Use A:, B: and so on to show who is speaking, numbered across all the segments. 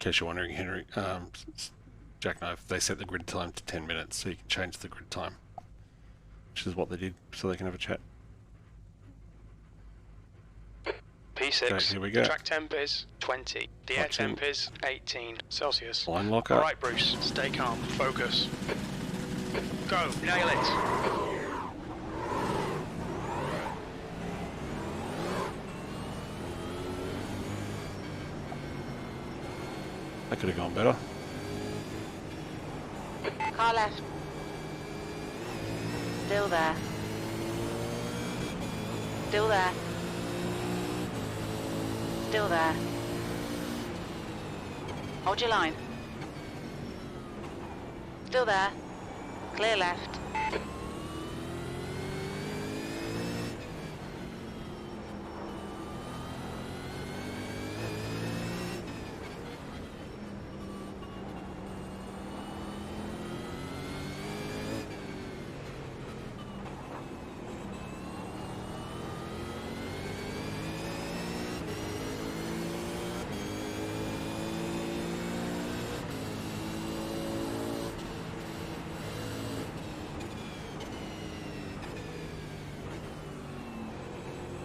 A: case you're wondering, Henry, Jackknife, they set the grid time to 10 minutes, so you can change the grid time, which is what they did, so they can have a chat.
B: P6,
A: okay, here we go.
B: The track temp is 20, the air temp is 18 Celsius.
A: Line locker.
B: Alright Bruce, stay calm, focus. Go, nail it.
A: That could have gone better.
C: Car left. Still there. Still there. Still there. Hold your line. Still there. Clear left.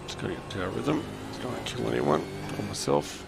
A: Just gotta get to our rhythm. Don't want to kill anyone or myself.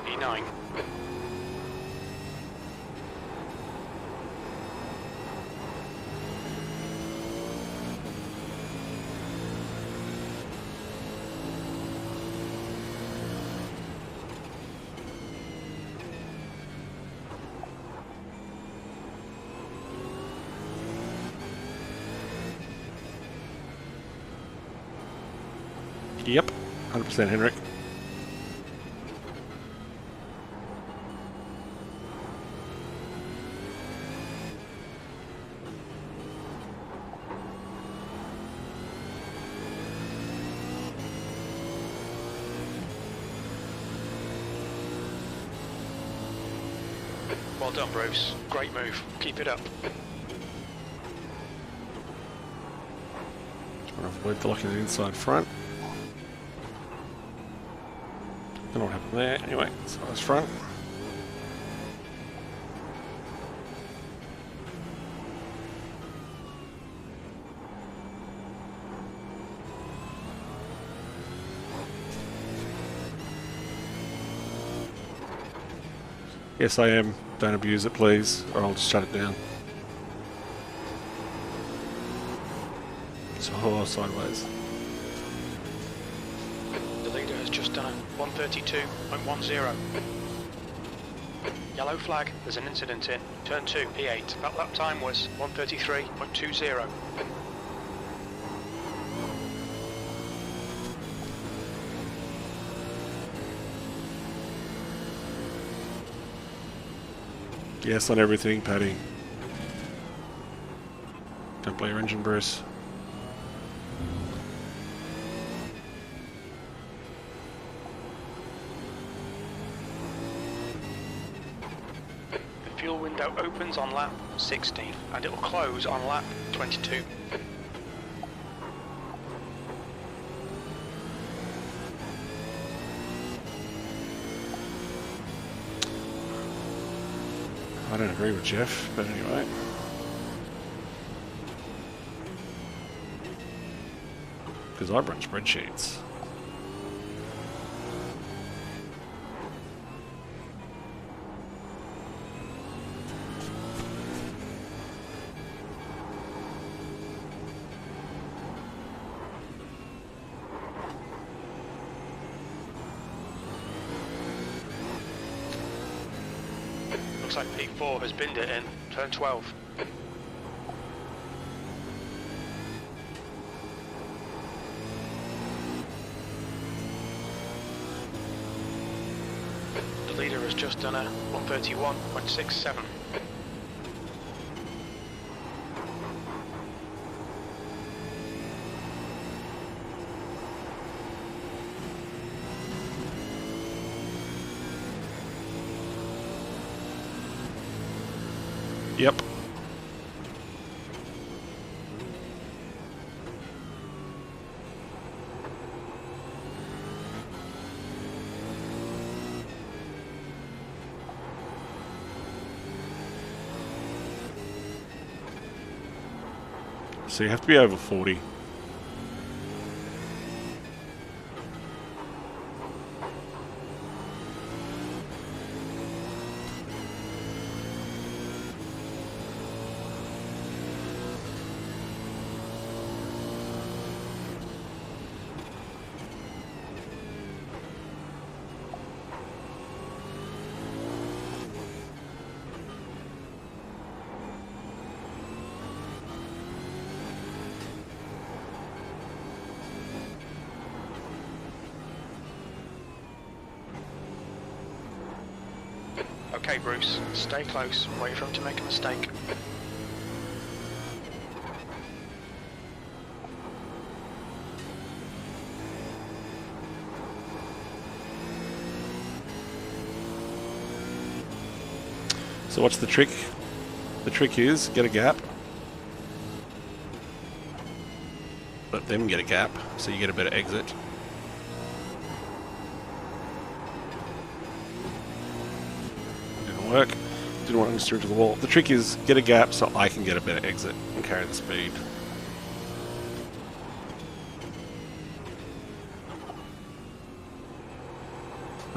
B: E9.
A: Yep, 100% Henrik.
B: Well done Bruce, great move, keep it up.
A: Trying to avoid blocking the inside front. Don't know what happened there. Anyway, so I was front. Yes, I am. Don't abuse it, please, or I'll just shut it down. So, sideways.
B: The leader has just done a 132.10. Yellow flag, there's an incident in turn 2, P8. That lap time was 133.20.
A: Yes on everything, Paddy. Don't blow your engine, Bruce.
B: The fuel window opens on lap 16 and it will close on lap 22.
A: I don't agree with Jeff, but anyway. Because I run spreadsheets.
B: Looks like P4 has binned it in turn 12. leader has just done a 131.67.
A: Yep. So you have to be over 40.
B: Okay, Bruce, stay close. Wait for him to make a mistake.
A: So what's the trick? The trick is get a gap. Let them get a gap, so you get a better exit. Didn't work. Didn't want to steer to the wall. The trick is get a gap so I can get a better exit and carry the speed.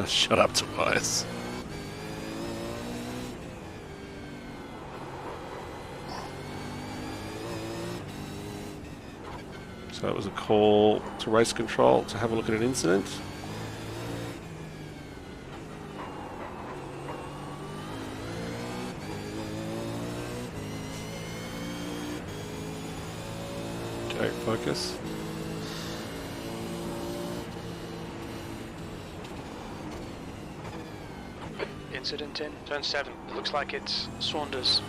A: Shut up, Tobias. So it was a call to race control to have a look at an incident. Okay, focus.
B: Incident in turn 7. It looks like it's Saunders.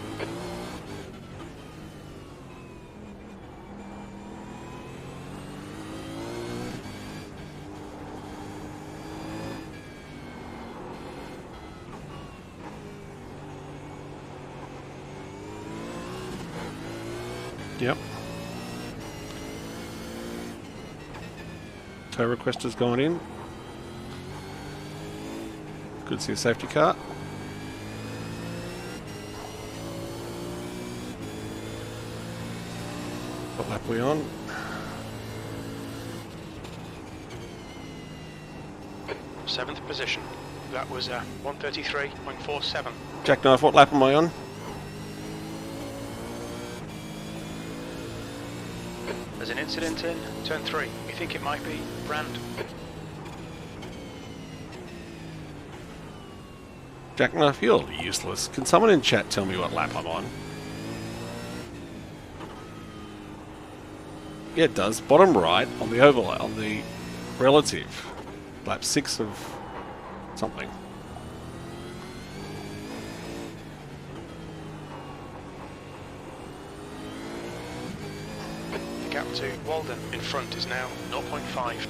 A: Yep. Tow request has gone in. Good to see a safety car. What lap are we on?
B: Seventh position. That was 133.47.
A: Jackknife, what lap am I on?
B: There's an incident in turn 3. We think it might be Brand.
A: Jackknife, you're useless. Can someone in chat tell me what lap I'm on? Yeah, it does. Bottom right on the overlay, on the relative. Lap 6 of something.
B: The gap to Walden in front is now 0.5.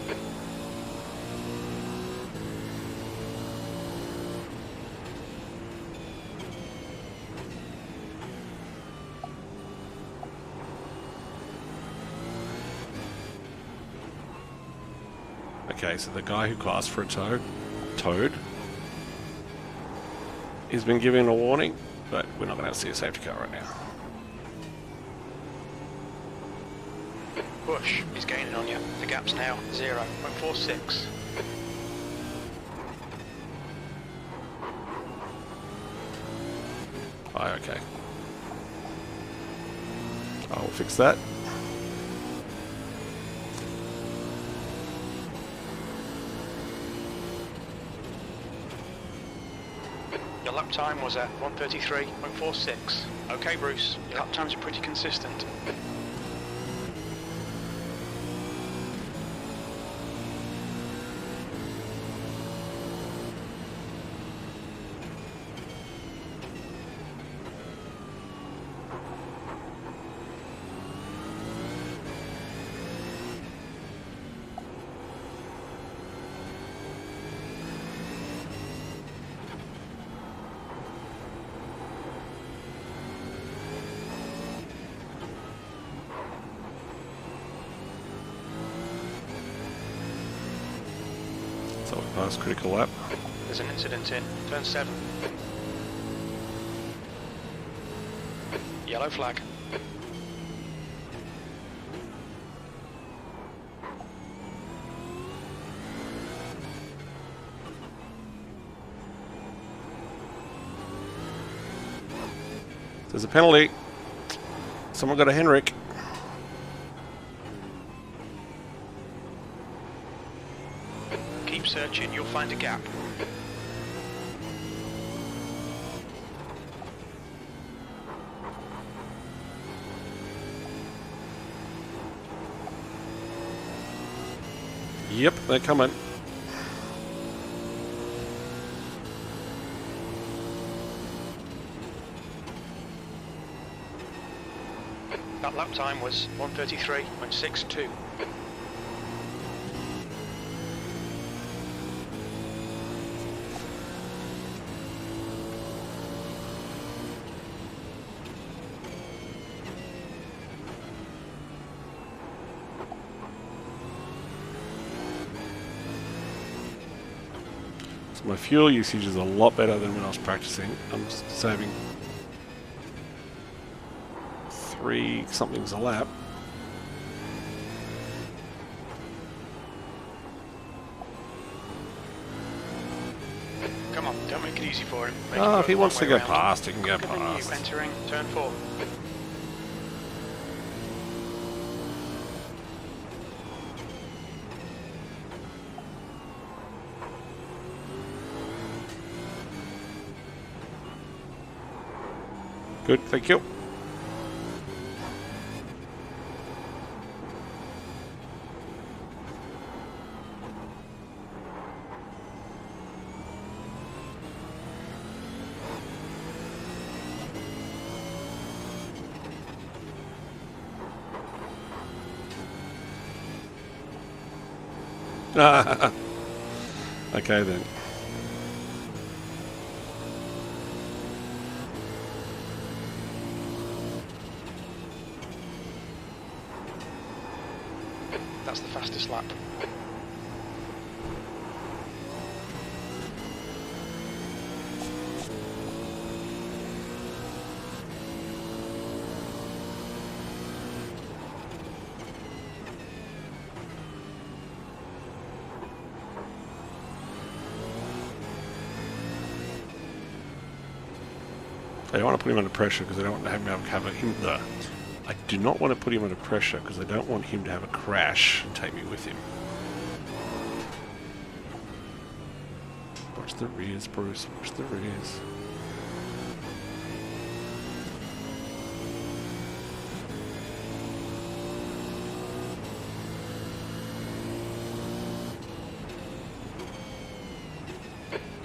A: Okay, so the guy who asked for a towed, he's been given a warning, but we're not going to see a safety car right now.
B: Bush is gaining on you. The gap's now 0.46.
A: Oh, okay. I'll fix that.
B: Your lap time was at 133.46. Okay, Bruce, your lap times are pretty consistent.
A: Last critical lap.
B: There's an incident in turn 7. Yellow flag.
A: There's a penalty. Someone got a Henrik.
B: Keep searching, you'll find a gap.
A: Yep, they're coming.
B: That lap time was 1:33.62.
A: So my fuel usage is a lot better than when I was practicing. I'm saving 3 somethings a lap.
B: Come on, don't make it easy for him. Make
A: Oh,
B: it
A: if he
B: go
A: wants
B: the
A: to
B: long
A: go
B: way around.
A: past, he can go
B: Quicker than you,
A: past.
B: entering turn 4.
A: Good, thank you. Okay then.
B: That's the fastest lap.
A: I don't want to put him under pressure because I don't want to have him. I do not want to put him under pressure because I don't want him to have a crash and take me with him. Watch the rears, Bruce. Watch the rears.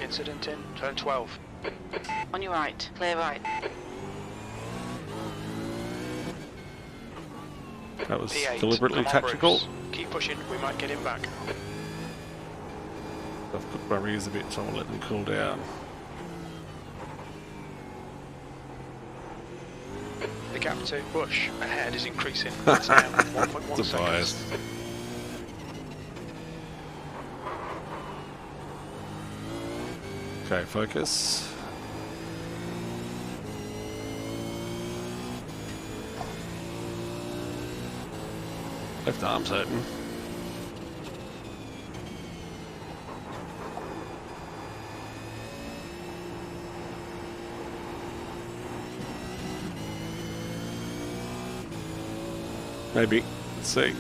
B: Incident in turn 12.
C: On your right. Clear right.
A: That was
B: P8.
A: deliberately
B: Come on,
A: tactical.
B: Bruce. Keep pushing, we might get him back.
A: I've cooked my rears a bit, so I'll let them cool down.
B: The gap to Bush ahead is increasing. It's now 1.1
A: It's a bias.
B: seconds.
A: Okay, focus. Left arm's hurting. Maybe. Let's see.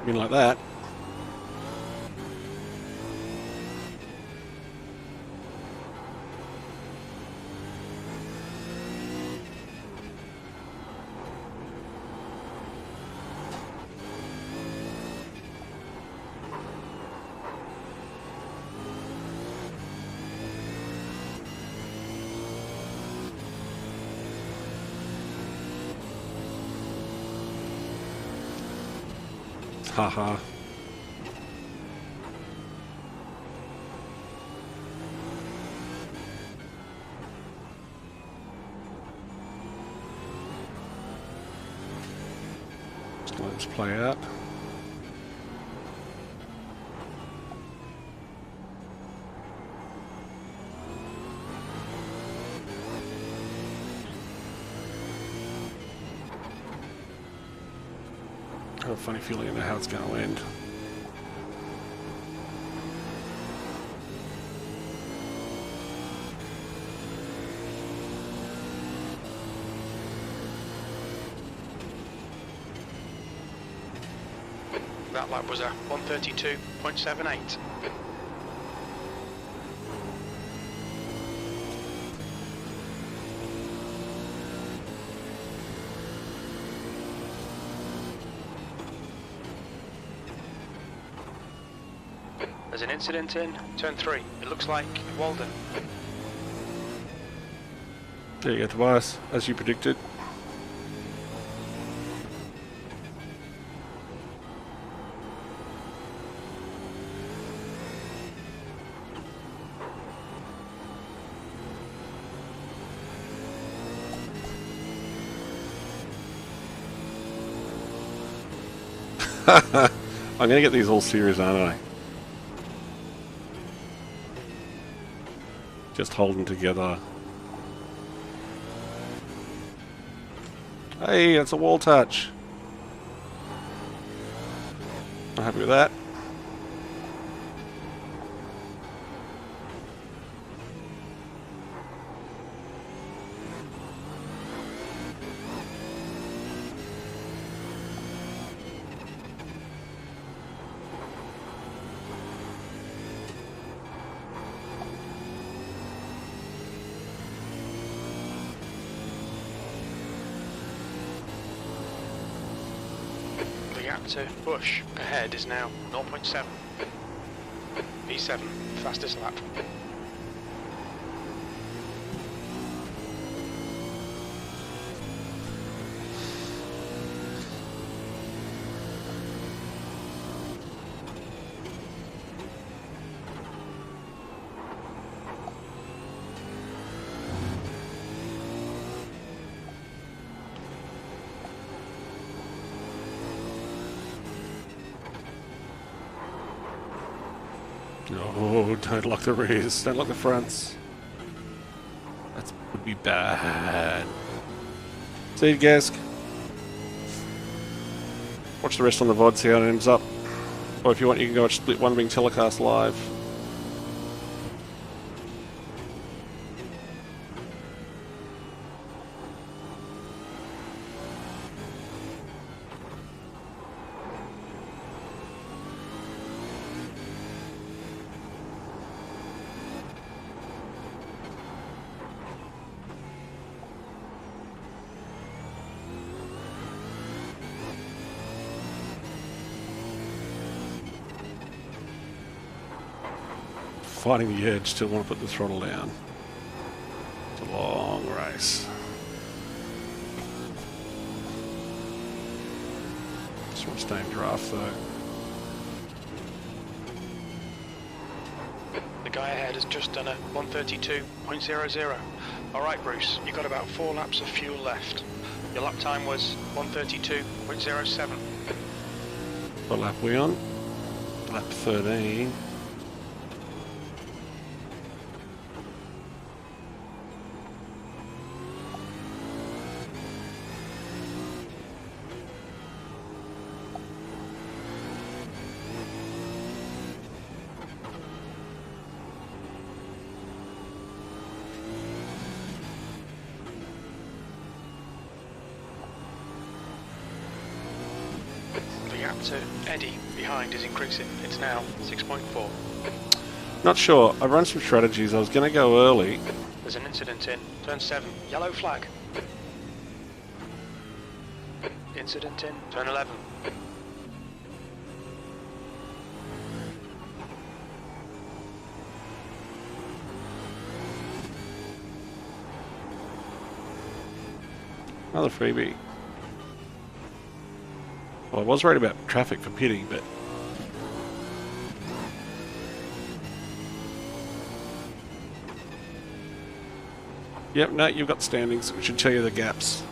A: Been like that. Haha. Just gonna let this play out. I have a funny feeling I know how it's going to end.
B: That lap was a 132.78. There's an incident in turn 3. It looks like Walden.
A: There you go, Tobias, as you predicted. I'm going to get these all serious, aren't I? Just holding together. Hey, it's a wall touch. I'm happy with that.
B: The gap to Bush ahead is now 0.7. P7, fastest lap.
A: No, don't lock the rears. Don't lock the fronts. That would be bad. See you, Gask. Watch the rest on the VOD, see how it ends up. Or if you want, you can go watch Split 1 being telecast live. Fighting the edge, still want to put the throttle down. It's a long race. Just want to stay in draft though.
B: The guy ahead has just done a 132.00. Alright Bruce, you've got about 4 laps of fuel left. Your lap time was 132.07.
A: What lap are we on? Lap 13.
B: To Eddie behind is increasing. It's now 6.4.
A: Not sure. I've run some strategies. I was going to go early.
B: There's an incident in turn 7. Yellow flag. Incident in turn 11.
A: Another freebie. Well, I was worried about traffic for pitting, but... Yep, no, you've got standings, which should tell you the gaps.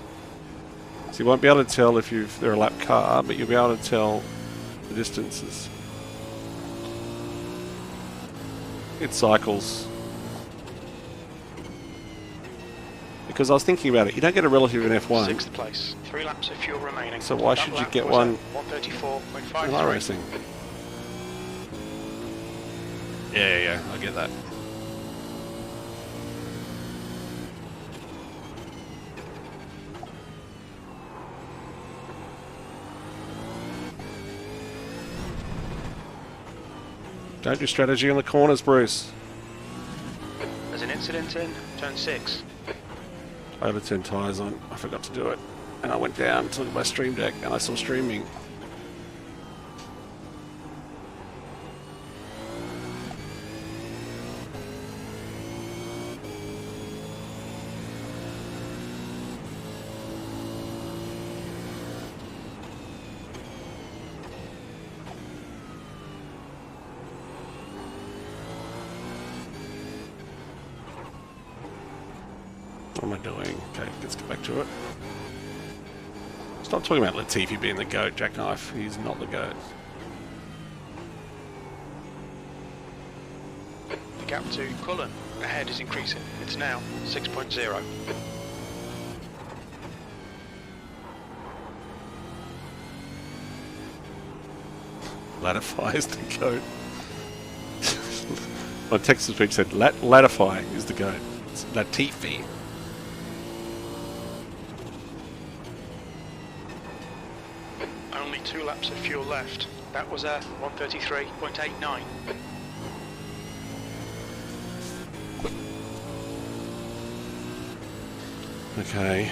A: So you won't be able to tell if they're a lap car, but you'll be able to tell the distances. It cycles. Because I was thinking about it, you don't get a relative in F1.
B: Sixth place. 3 laps of fuel remaining.
A: So why should you get one
B: 134.53.
A: in iRacing? Yeah, I get that. Don't do strategy on the corners, Bruce.
B: There's an incident in turn 6.
A: I had to turn tyres on. I forgot to do it. And I went down to look at my stream deck and I saw streaming. What am I doing? Okay, let's get back to it. Stop talking about Latifi being the GOAT, Jackknife. He's not the GOAT.
B: The gap to Cullen ahead is increasing. It's now 6.0.
A: Latify is the GOAT. My text this week said Latify is the GOAT. It's Latifi.
B: Only 2 laps of fuel left. That was a 133.89.
A: Okay.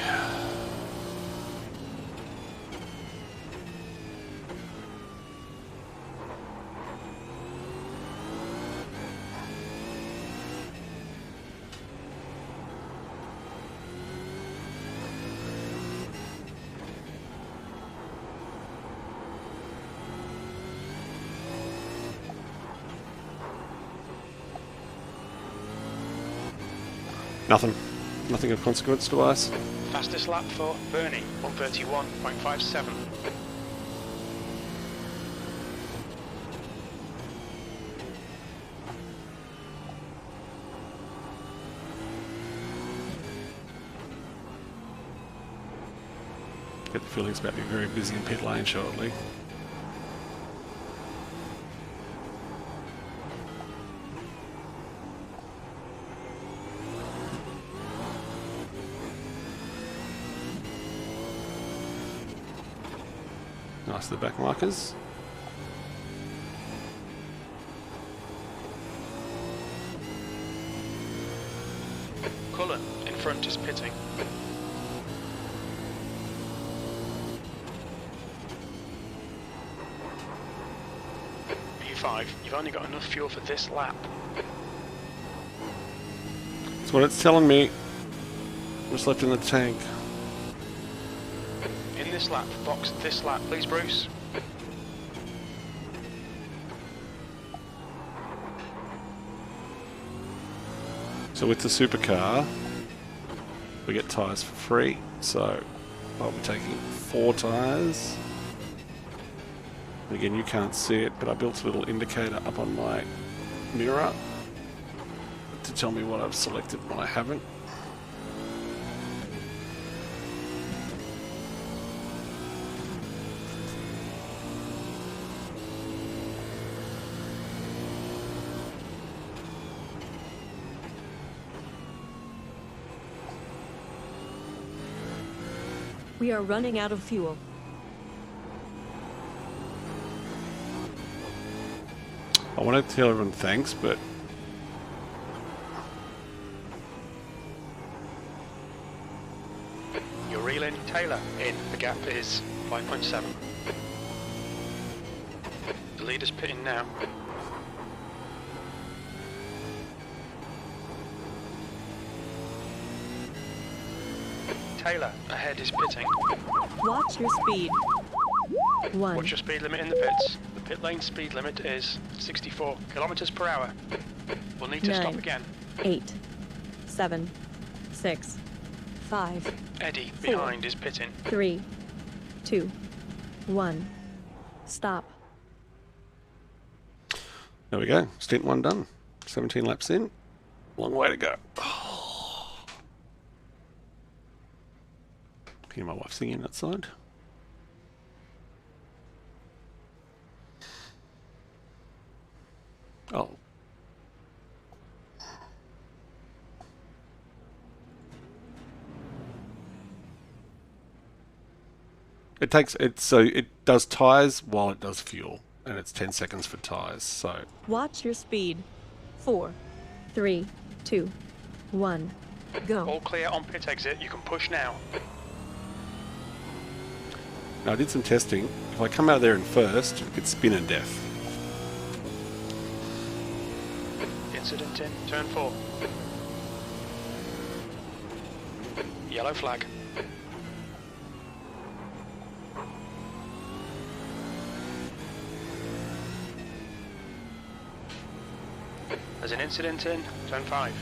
A: Nothing. Nothing of consequence to us.
B: Fastest lap for Bernie, 131.57.
A: Get the feeling it's about to be very busy in pit lane shortly. Nice, the back markers.
B: Cullen in front is pitting. P5, you've only got enough fuel for this lap.
A: That's what it's telling me. What's left in the tank?
B: In this lap, box this lap, please, Bruce.
A: So with the supercar, we get tyres for free. So I'll be taking 4 tyres. Again, you can't see it, but I built a little indicator up on my mirror to tell me what I've selected and what I haven't.
D: We are running out of fuel.
A: I want to tell everyone thanks, but
B: You're reeling Taylor in. The gap is 5.7. The leader's pitting now. Taylor ahead is pitting.
D: Watch your speed. 1.
B: What's your speed limit in the pits? The pit lane speed limit is 64 kilometers per hour. We'll need to stop
D: 9,
B: again.
D: 8, 7, 6, 5,
B: Eddie,
D: 4,
B: behind, is pitting.
D: 3, 2, 1. Stop.
A: There we go. Stint 1 done. 17 laps in. Long way to go. Hear my wife singing outside. Oh. It does tyres while it does fuel, and it's 10 seconds for tyres, so
D: Watch your speed. 4, 3, 2, 1. Go.
B: All clear on pit exit. You can push now.
A: now I did some testing. If I come out of there in first, it's spin and death.
B: Incident in. Turn 4. Yellow flag. There's an incident in. Turn 5.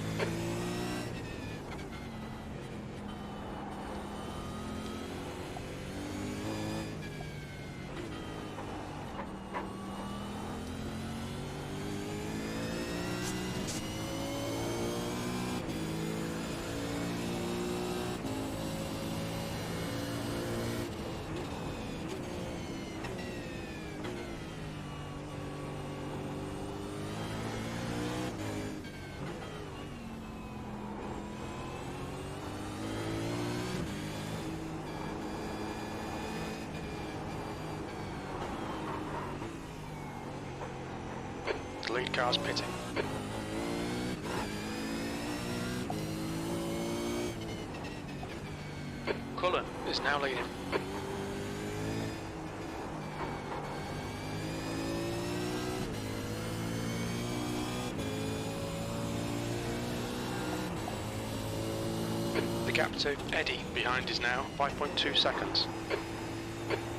B: The lead car's pitting. Cullen is now leading. The gap to Eddie behind is now 5.2 seconds.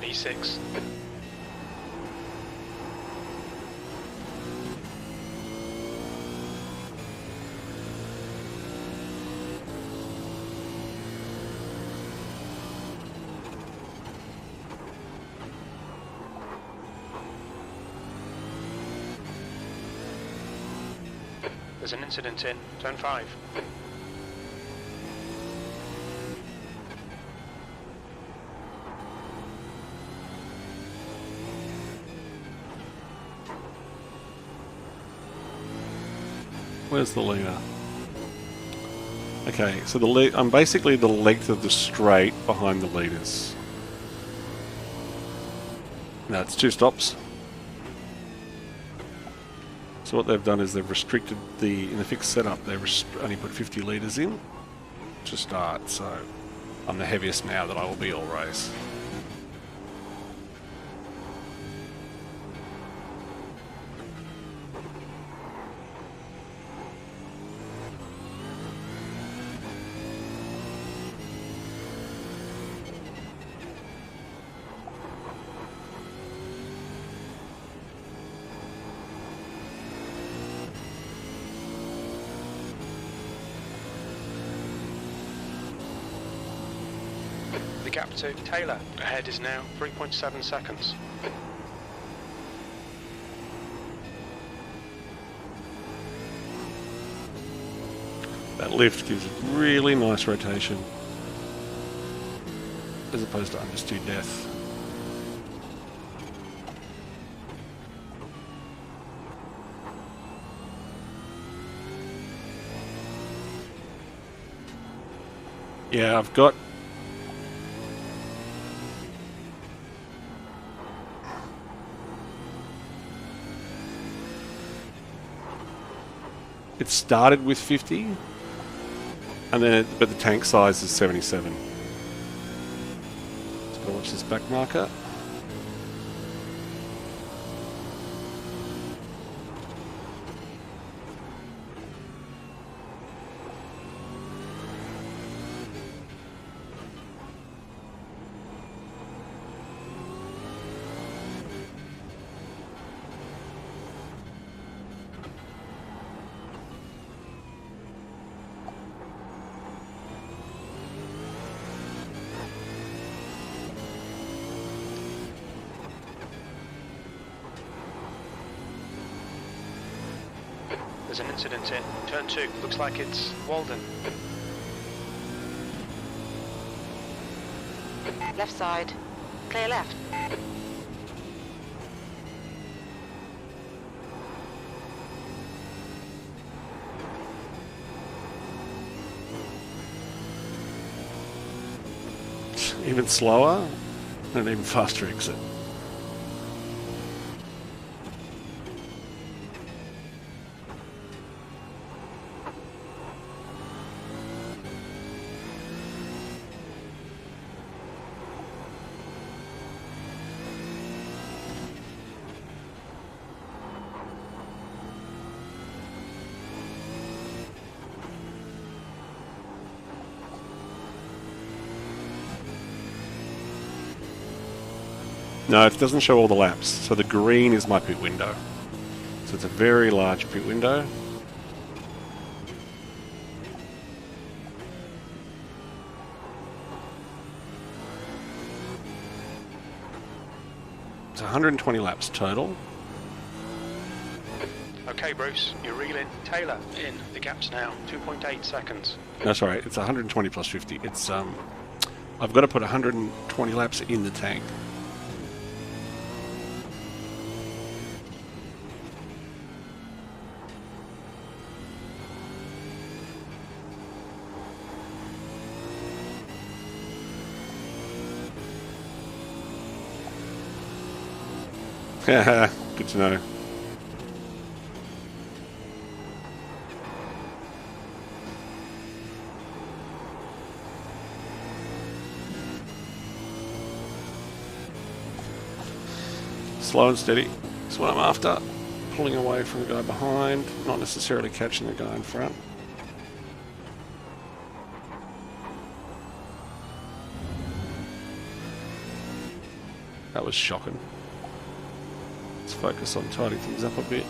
B: P6. There's an incident in. Turn 5.
A: Where's the leader? Okay, so I'm basically the length of the straight behind the leaders. No, it's 2 stops. So what they've done is they've restricted in the fixed setup, they've only put 50 litres in to start, so I'm the heaviest now that I will be all race.
B: The gap to Taylor ahead is now 3.7 seconds.
A: That lift gives really nice rotation as opposed to understeer death. Yeah, I've got it started with 50 and then but the tank size is 77. Just gotta watch this back marker.
B: There's an incident in turn 2. Looks like it's Walden.
C: Left side. Clear left.
A: Even slower and an even faster exit. No, it doesn't show all the laps. So the green is my pit window. So it's a very large pit window. It's 120 laps total.
B: Okay, Bruce, you're reeling Taylor in. The gap's now 2.8 seconds.
A: No, sorry, it's 120 plus 50. It's I've got to put 120 laps in the tank. Good to know. Slow and steady is what I'm after. Pulling away from the guy behind, not necessarily catching the guy in front. That was shocking. Let's focus on tidying things up a bit.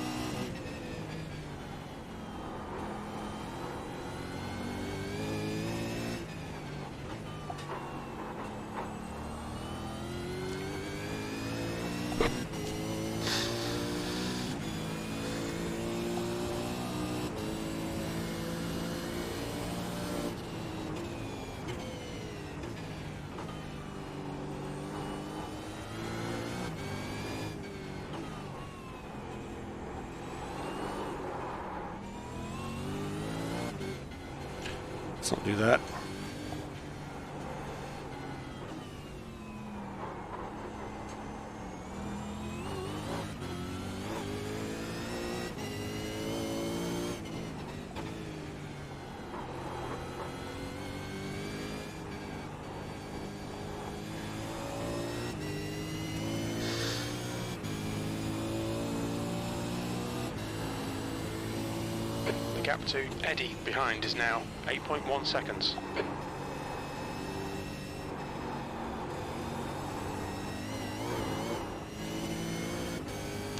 A: Let's not do that.
B: The gap to Eddie behind is now 8.1 seconds.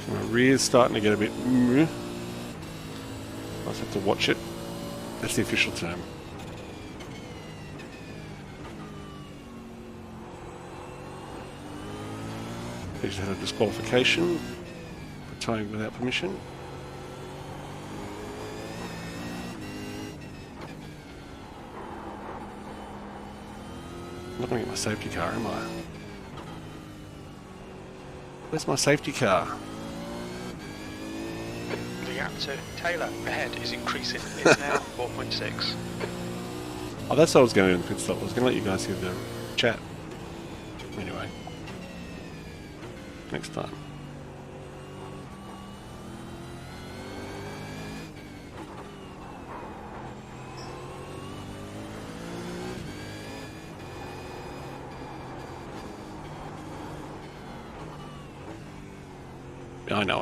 A: My rear's starting to get a bit... I'll have to watch it. That's the official term. He's had a disqualification for towing without permission. I'm not going to get my safety car, am I? Where's my safety car?
B: The gap to Taylor ahead is increasing. It's now 4.6.
A: Oh, that's what I was going to do in the pit stop. I was going to let you guys hear the chat. Anyway. Next time. I know.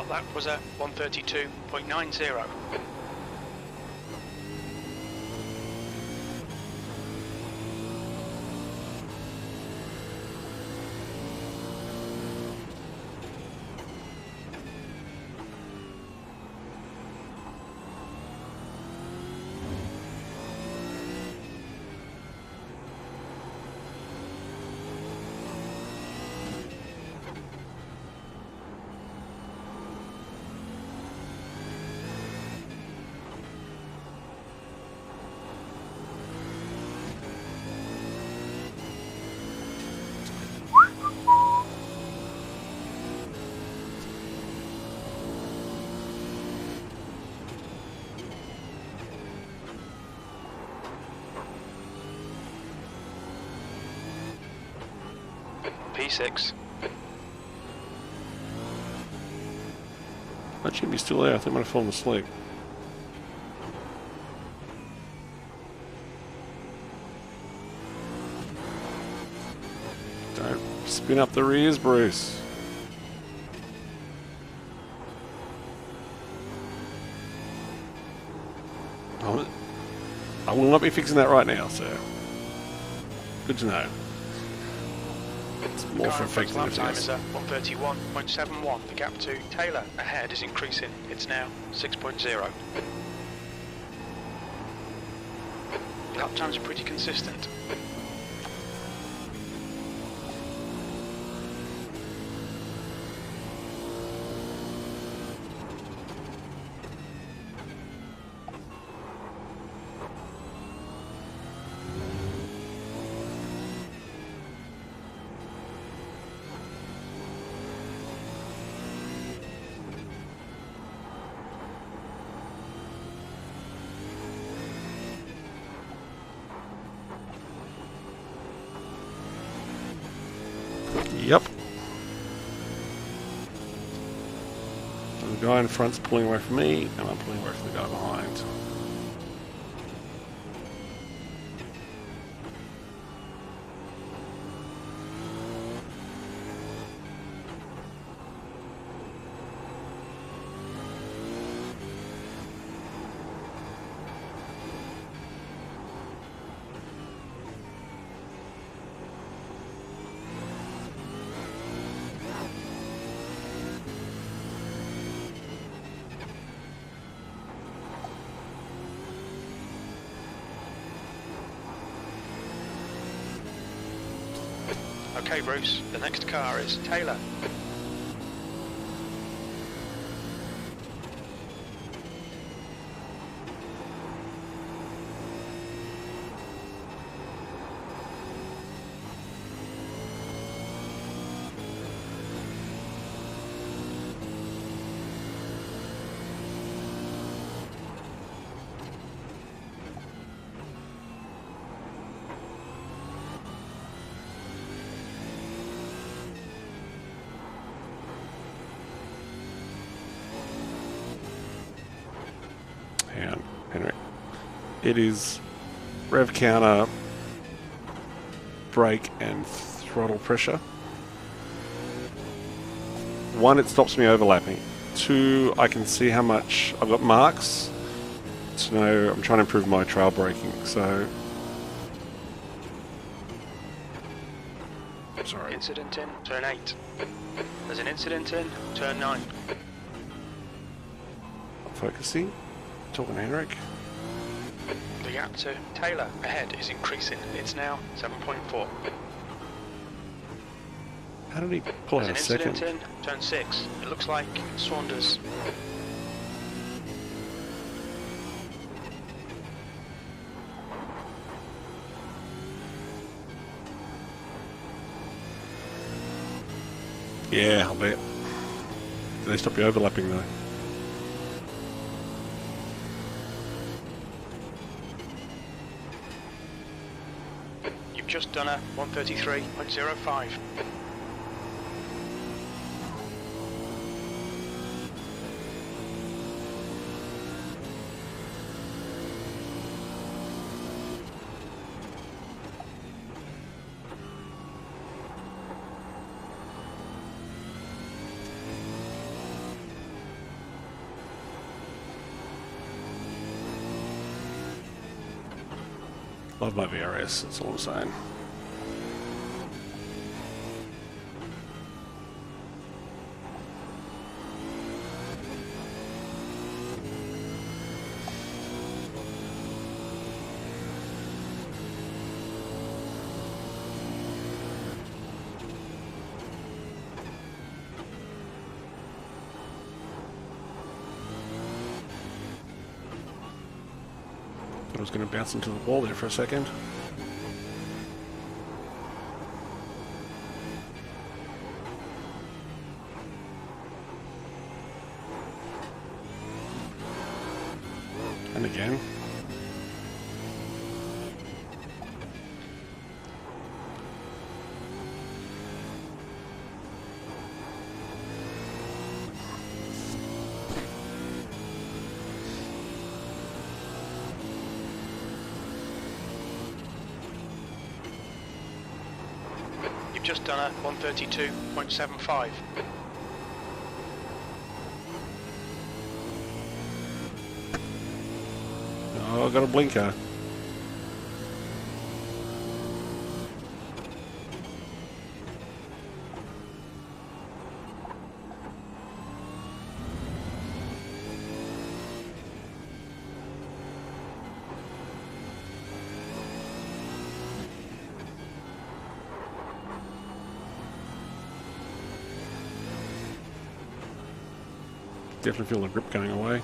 B: That was a 132.90. P6.
A: That should be still there. I think I might have fallen asleep. Don't spin up the rears, Bruce. I will not be fixing that right now, sir. Good to know. It's more for
B: Car in front's lap time
A: effectiveness.
B: is at 131.71. The gap to Taylor ahead is increasing. It's now 6.0. Lap times are pretty consistent.
A: Yep. And the guy in front's pulling away from me, and I'm pulling away from the guy behind.
B: Okay, Bruce, the next car is Taylor.
A: Hang on, Henry. It is rev counter, brake, and throttle pressure. 1, it stops me overlapping. 2, I can see how much I've got marks to know I'm trying to improve my trail braking. So, sorry.
B: Incident in turn 8. There's an incident in turn 9.
A: Focusing. Talking to Henrik.
B: The gap to Taylor ahead is increasing. It's now 7.4.
A: How did he pull out
B: There's
A: a
B: an incident
A: second?
B: in turn 6. It looks like Saunders.
A: Yeah, I'll bet. They stop you overlapping though.
B: You've just done a 133.05.
A: Love my VRS, that's all I'm saying. I was going to bounce into the wall there for a second. And again.
B: just done a 132.75.
A: Oh, I got a blinker. Definitely feel the grip going away.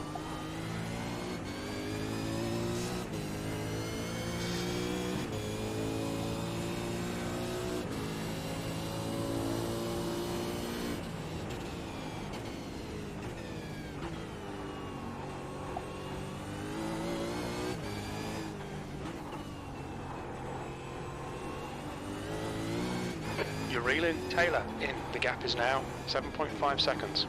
B: You're reeling Taylor in. The gap is now 7.5 seconds.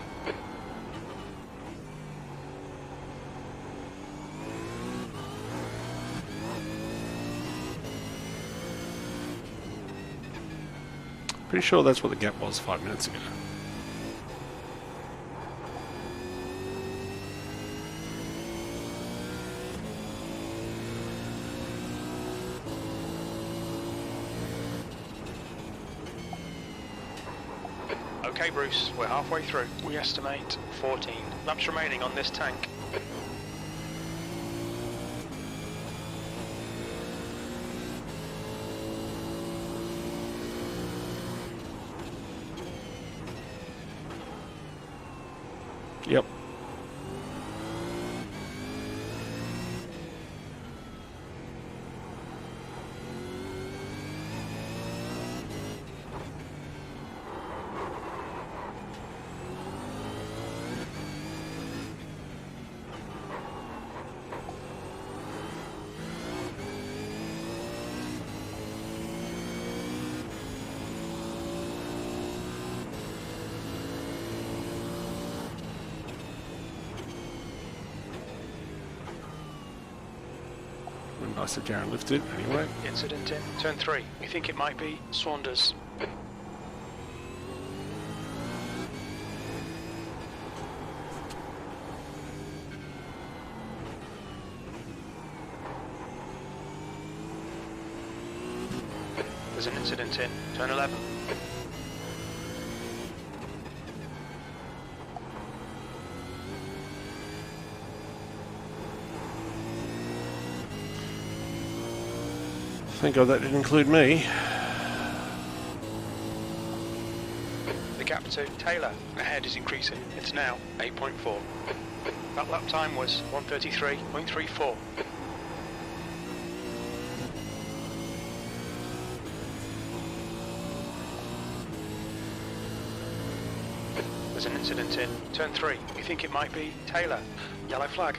A: Pretty sure that's what the gap was 5 minutes ago.
B: Okay, Bruce, we're halfway through. We estimate 14 laps remaining on this tank.
A: Yep. Nice if Darren lifted anyway.
B: Incident in turn 3. We think it might be Saunders. There's an incident in turn 11.
A: Thank God that didn't include me.
B: The gap to Taylor ahead is increasing. It's now 8.4. That lap time was 133.34. There's an incident in turn 3. We think it might be Taylor. Yellow flag.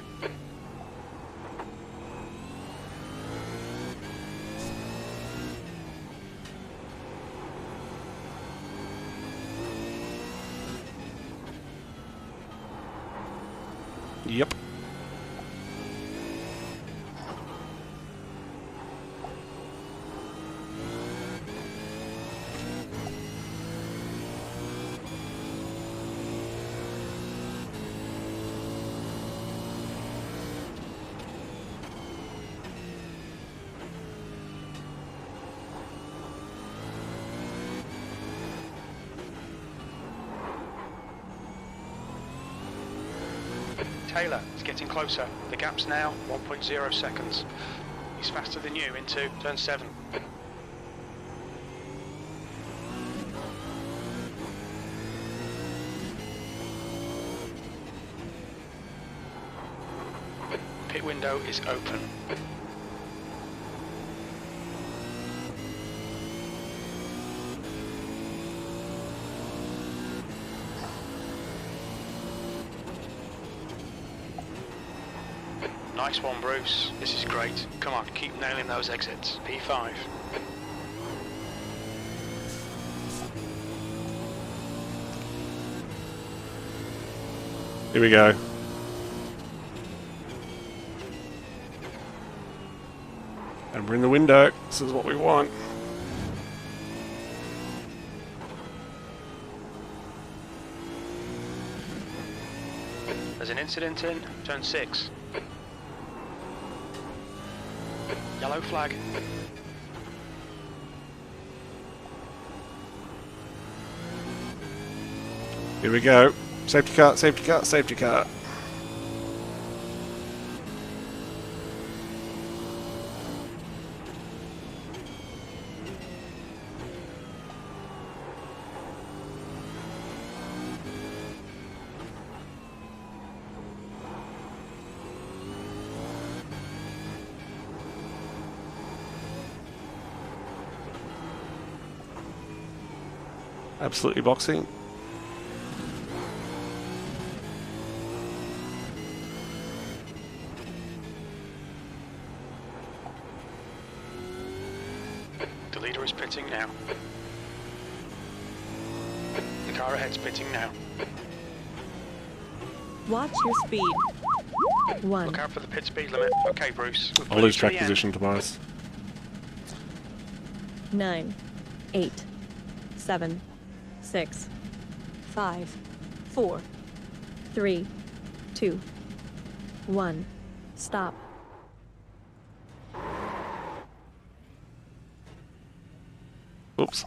A: Yep.
B: Taylor is getting closer. The gap's now 1.0 seconds. He's faster than you into turn 7. Pit window is open. Nice one, Bruce. This is great. Come on, keep nailing those exits. P5.
A: Here we go. And we're in the window. This is what we want.
B: There's an incident in turn 6. Yellow flag.
A: Here we go. Safety car, safety car, safety car. Absolutely boxing.
B: The leader is pitting now. The car ahead's pitting now.
D: Watch your speed. 1.
B: Look out for the pit speed limit. Okay, Bruce.
A: I'll lose track position, Tobias.
D: 9, 8, 7, 6, 5, 4, 3, 2, 1. Stop.
A: Oops.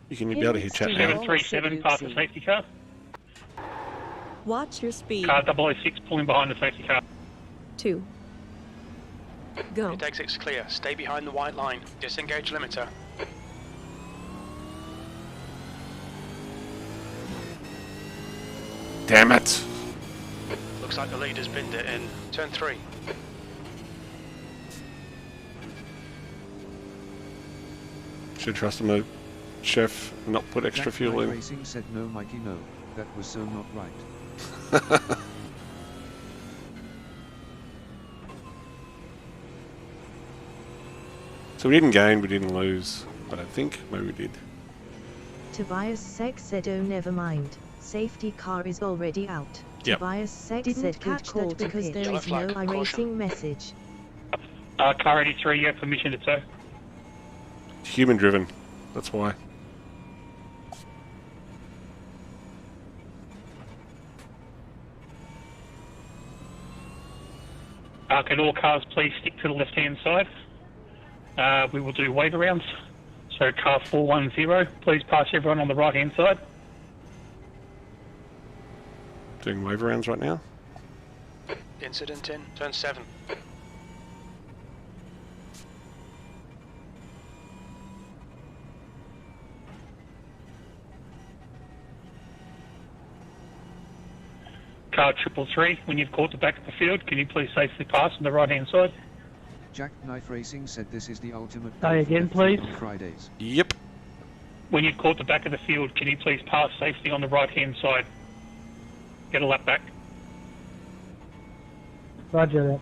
A: You can be able to hear chat now.
E: 737 past the safety car.
D: Watch your speed.
E: Car 006 pulling behind the safety car.
D: 2. Go.
B: Pit exit's clear. Stay behind the white line. Disengage limiter.
A: Damn it!
B: Looks like the leader's binned it in turn 3.
A: Should trust him, chef, not put extra fuel in.
F: iRacing said no, Mikey, no. That was so not right.
A: So we didn't gain, we didn't lose. I don't think. Maybe we did.
G: Tobias Sek said, oh, never mind. Safety car is already out.
A: Yep.
G: Tobias Sek said, good call because there
B: Yellow
G: is no
B: flag,
G: iRacing
B: caution.
G: message.
E: Car 83, you have permission to tow.
A: Human driven. That's why.
E: Can all cars please stick to the left-hand side? We will do wave arounds. So car 410, please pass everyone on the right-hand side.
A: Doing wave rounds right now.
B: Incident in turn 7.
E: Car 333, when you've caught the back of the field, can you please safely pass on the right-hand side?
F: Jack Knife Racing said this is the ultimate.
E: Say again, please.
F: On Fridays.
A: Yep.
E: When you've caught the back of the field, can you please pass safely on the right-hand side? Get a lap back.
H: Roger that.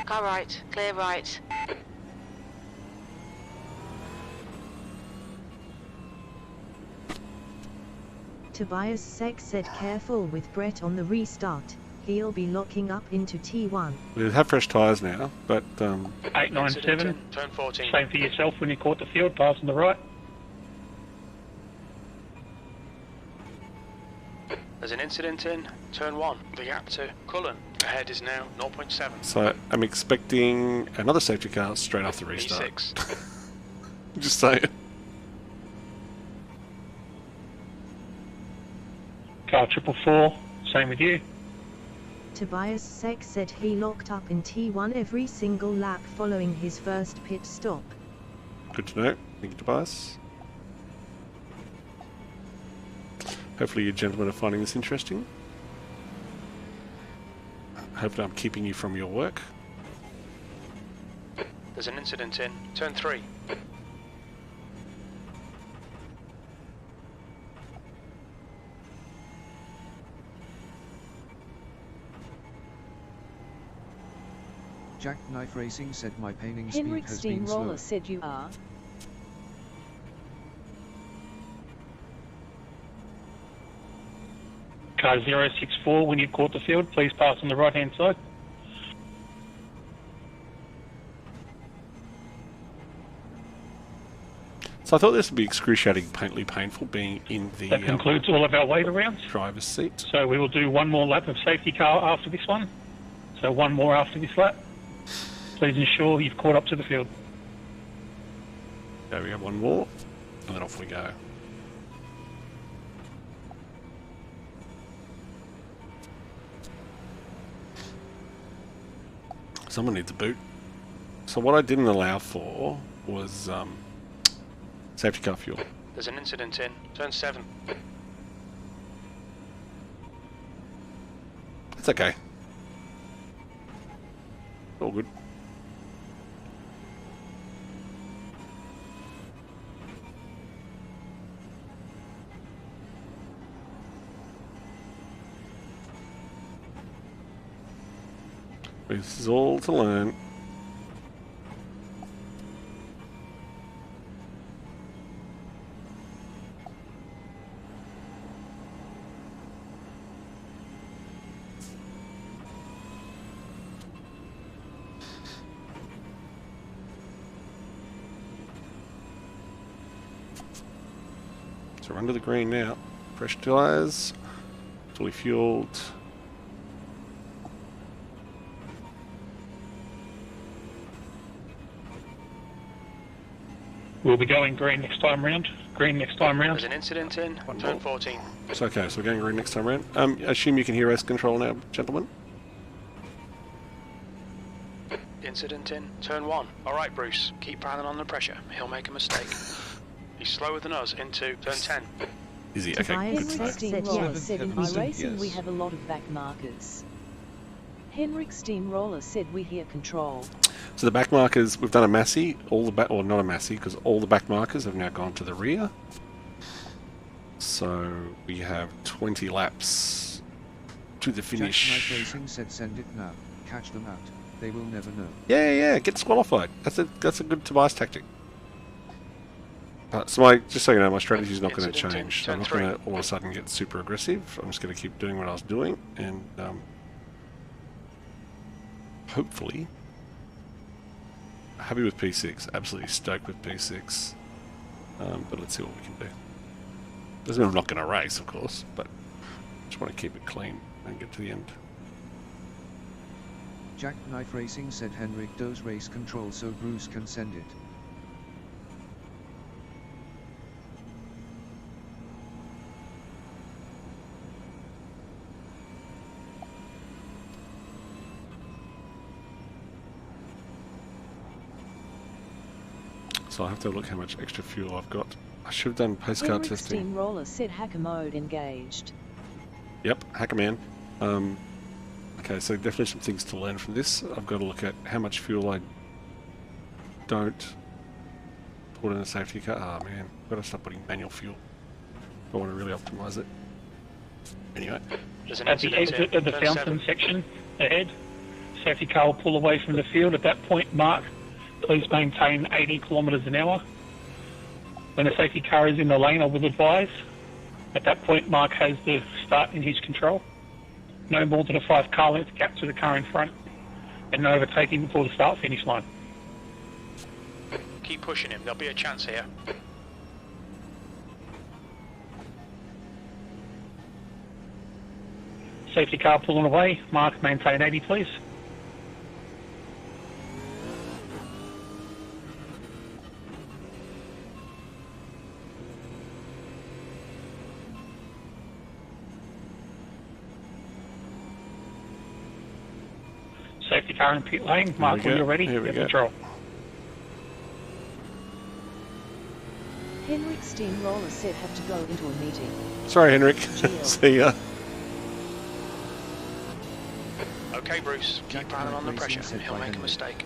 C: Car right, clear right.
G: Tobias Sek said, careful with Brett on the restart. He'll be locking up into T1.
A: We have fresh tyres now, but
E: 897,
B: Incident in turn 14.
E: same for yourself when you caught the field, pass on the right.
B: There's an incident in turn 1. The gap to Cullen ahead is now 0.7.
A: so I'm expecting another safety car straight after restart.
B: E6.
A: Just saying.
E: Car 444, same with you.
G: Tobias Sek said he locked up in T1 every single lap following his first pit stop.
A: Good to know. Thank you, Tobias. Hopefully you gentlemen are finding this interesting. Hopefully I'm keeping you from your work.
B: There's an incident in turn 3.
F: Jackknife Racing said my painting speed
H: Henrik
F: has been slow.
H: Steamroller said you are.
E: Car 064, when you've caught the field, please pass on the right-hand side.
A: So I thought this would be excruciatingly painful being in the
E: That concludes all of our waiver rounds.
A: driver's seat.
E: So we will do one more lap of safety car after this one. So one more after this lap. Please ensure you've caught up to the field.
A: There we have one more, and then off we go. Someone needs a boot. So what I didn't allow for was safety car fuel.
B: There's an incident in turn 7.
A: It's okay. All good. This is all to learn. So we're under the green now. Fresh tyres, fully fueled.
E: We'll be going green next time round. Green next time round.
B: There's an incident in
A: One
B: turn
A: more.
B: 14.
A: It's okay, so we're going green next time around. I assume you can hear race control now, gentlemen?
B: Incident in turn 1. Alright, Bruce, keep piling on the pressure. He'll make a mistake. He's slower than us into turn 10.
A: Is he? Okay,
G: Tobias
A: good to know.
G: said
H: Steamroller
G: yes.
H: said in
F: Seven said
H: iRacing we
F: yes.
H: have a lot of back markers. Henrik Steamroller said we hear control.
A: So the back markers, we've done a Massey, all the back, or not a Massey, because all the back markers have now gone to the rear. So we have 20 laps to the
F: Jackknife
A: finish.
F: Racing said send it now. Catch them out. They will never know.
A: Yeah, get disqualified. That's a good Tobias tactic. So just so you know, my strategy is not going to
B: Incident in
A: change. So I'm
B: turn
A: not going to all of a sudden get super aggressive. I'm just going to keep doing what I was doing, and hopefully, happy with P6. Absolutely stoked with P6. But let's see what we can do. Doesn't mean I'm not going to race, of course, but just want to keep it clean and get to the end.
F: Jackknife Racing said Henrik does race control so Bruce can send it.
A: So I'll have to look how much extra fuel I've got. I should have done postcard
H: Henrik
A: testing.
H: Steamroller said hacker mode engaged.
A: Yep, hacker man. Okay, so definitely some things to learn from this. I've got to look at how much fuel I don't put in a safety car. Oh man, I've got to start putting manual fuel if I want to really optimise it. Anyway,
B: There's an
E: At the
B: incident
E: exit
B: in
E: of the
B: turn
E: fountain
B: 7.
E: section ahead, safety car will pull away from the field. At that point, Mark, please maintain 80 kilometres an hour. When the safety car is in the lane, I will advise. At that point, Mark has the start in his control. No more than a 5 car length gap to the car in front, and no overtaking before the start finish line.
B: Keep pushing him, there'll be a chance here.
E: Safety car pulling away. Mark, maintain 80, please. Safety car in pit lane. Mark,
A: we
E: when
A: go.
E: you're ready,
A: Here we
E: get
A: go.
E: control.
H: Henrik Steamroller said have to go into a meeting.
A: sorry Henrik.
H: Geo.
A: See ya.
B: Okay, Bruce, keep
F: Jackknife
B: piling on the
F: Racing
B: pressure.
F: said
B: He'll
F: by
B: make a
F: Henrik.
B: mistake.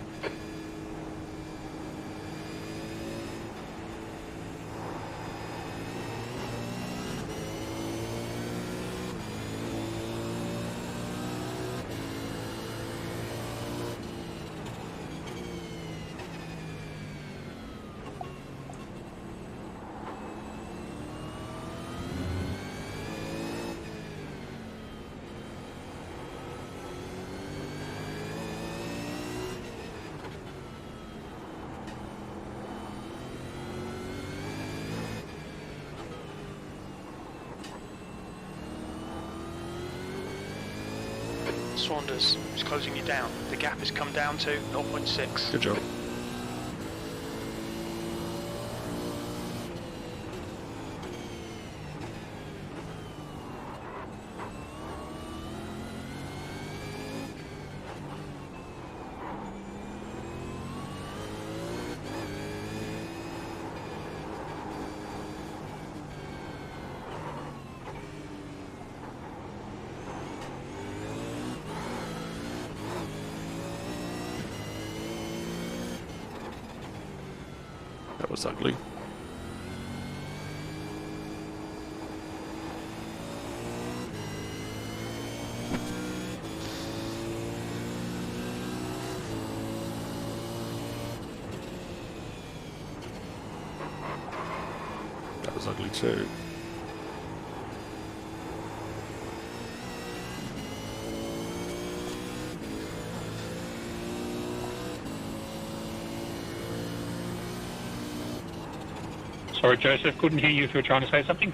B: Saunders is closing you down. The gap has come down to 0.6.
A: Good job. That was ugly. That was ugly too.
E: Sorry, Joseph, couldn't hear you if you were trying to say something.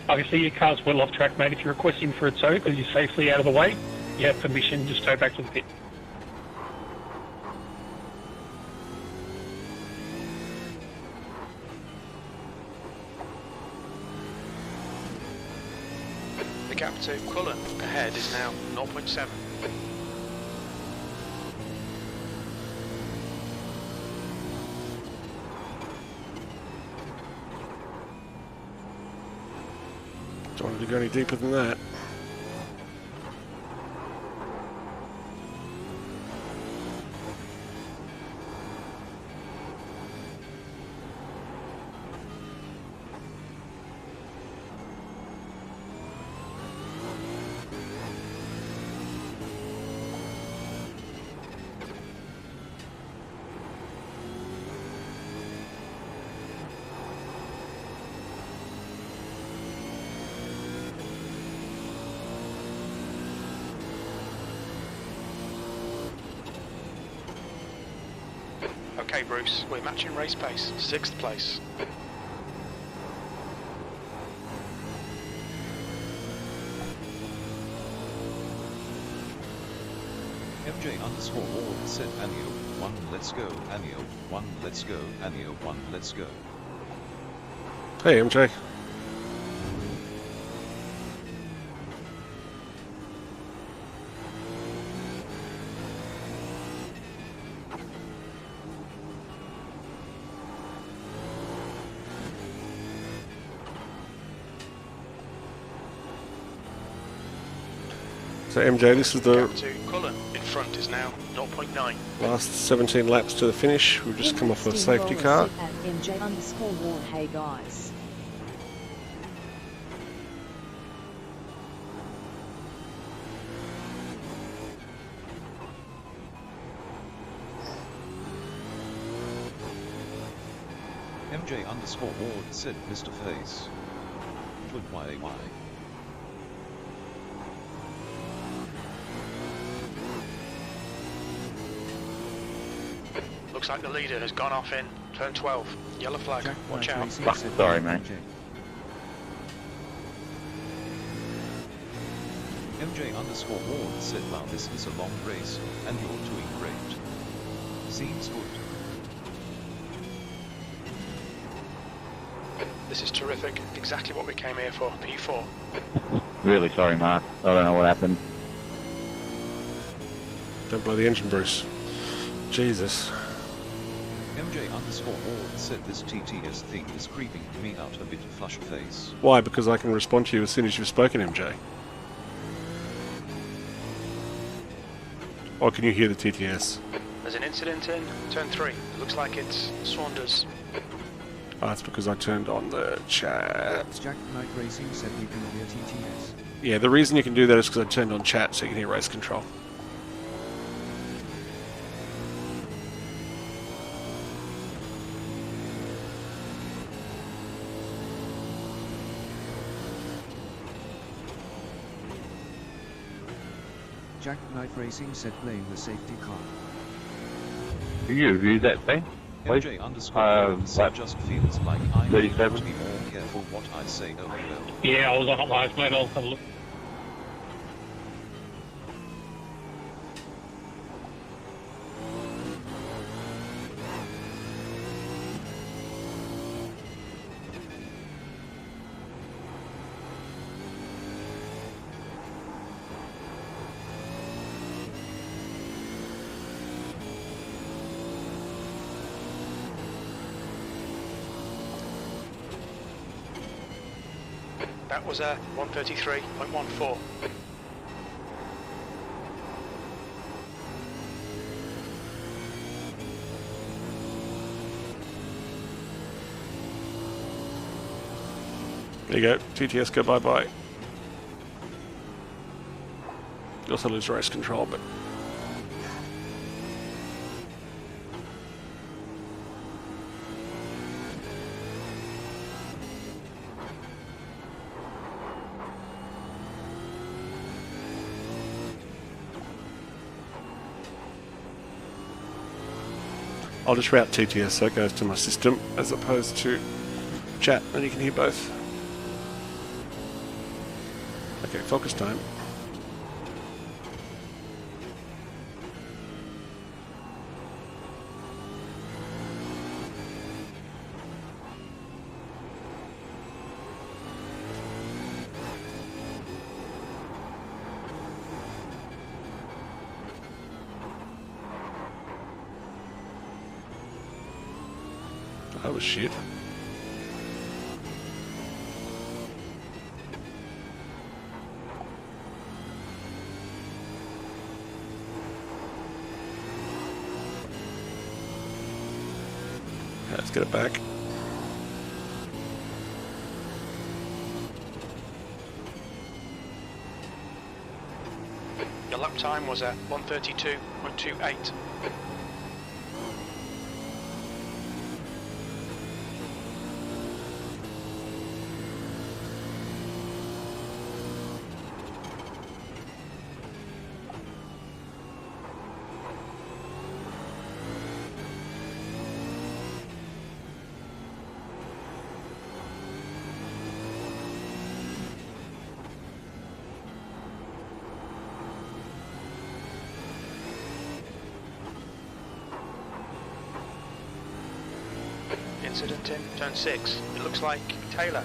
E: Obviously, your car's well off track, mate. If you're requesting for a tow because you're safely out of the way, you have permission to just tow back to the pit.
B: The gap to Cullen ahead is now 0.7.
A: Don't want to go any deeper than that.
B: Okay, Bruce, we're matching race pace, 6th place.
F: MJ_Ward said Anio 1 let's go, Anio 1 let's go, Anio 1 let's go.
A: Hey, MJ. So MJ, this is the
B: Gap to Cullen in front is now 0.9.
A: last 17 laps to the finish. We've just come off a safety car.
H: MJ_Ward, hey guys.
F: MJ_Ward said Mr. Face. Should why?
B: Looks like the leader has gone off in turn 12. Yellow flag.
F: Jack
B: Watch
F: White
B: out.
F: Racing
I: Fuck,
F: said
I: sorry, mate.
F: MJ_Ward said wow, this is a long race, and you're doing great. Seems good.
B: This is terrific. Exactly what we came here for. P4.
I: Really sorry, Mark. I don't know what happened.
A: Don't blow the engine, Bruce. Jesus.
F: MJ_Ward said this TTS thing is creeping me out a bit flush face.
A: Why? Because I can respond to you as soon as you've spoken, MJ. Or can you hear the TTS?
B: There's an incident in turn 3. Looks like it's Saunders.
A: Oh, that's because I turned on the chat.
F: Jack Knight Racing said you can hear TTS.
A: Yeah, the reason you can do that is because I turned on chat so you can hear race control.
F: Jack Knight Racing said blame the safety car.
I: Who's that thing? Please?
F: MJ_Ward said
I: lap
F: just feels like I
I: 37.
F: need to be more careful. for what I say, oh well.
E: Yeah, I was on it live, mate. I'll have a look.
B: That was a 133.14.
A: There you go. TTS, go bye-bye. You also lose race control, but... I'll just route TTS so it goes to my system as opposed to chat, and you can hear both. Okay, focus time. That was shit. Let's get it back.
B: Your lap time was a 132.28. Incident in turn 6. It looks like Taylor.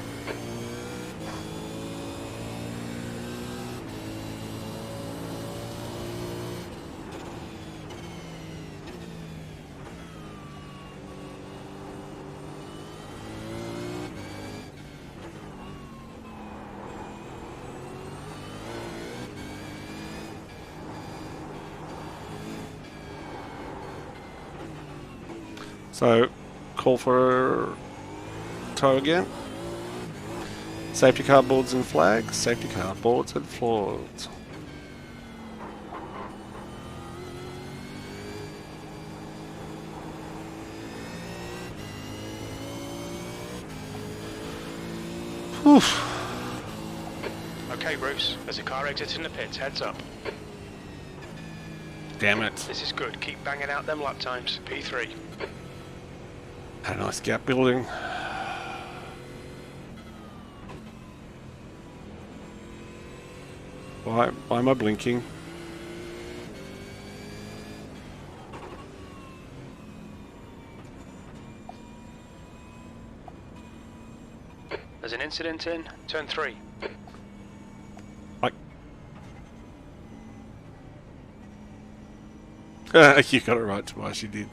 A: So, call for tow again. Safety car boards and flags. Safety car boards and floors. Oof.
B: Okay, Bruce. There's a car exiting the pits. Heads up.
A: Damn it.
B: This is good. Keep banging out them lap times. P3.
A: Had a nice gap building. Why am I blinking?
B: There's an incident in turn 3.
A: You got it right, Tobias, you did.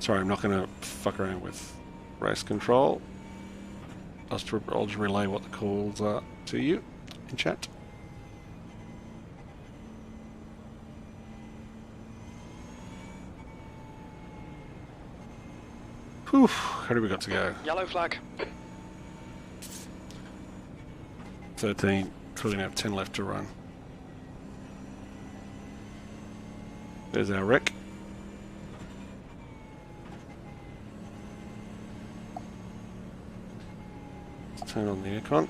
A: Sorry, I'm not going to fuck around with race control. I'll just relay what the calls are to you in chat. Whew, how do we got to go?
B: Yellow flag.
A: 13, so we're going to have 10 left to run. There's our wreck. Let's turn on the aircon.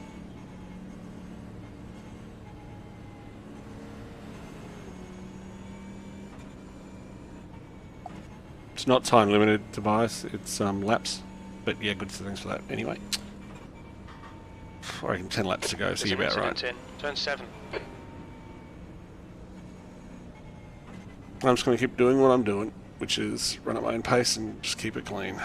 A: It's not time limited, Tobias. It's laps. But yeah, good things for that anyway. I reckon 10 laps to go, so
B: There's
A: you're
B: an
A: about
B: incident
A: right.
B: in. Turn 7.
A: I'm just going to keep doing what I'm doing, which is run at my own pace and just keep it clean.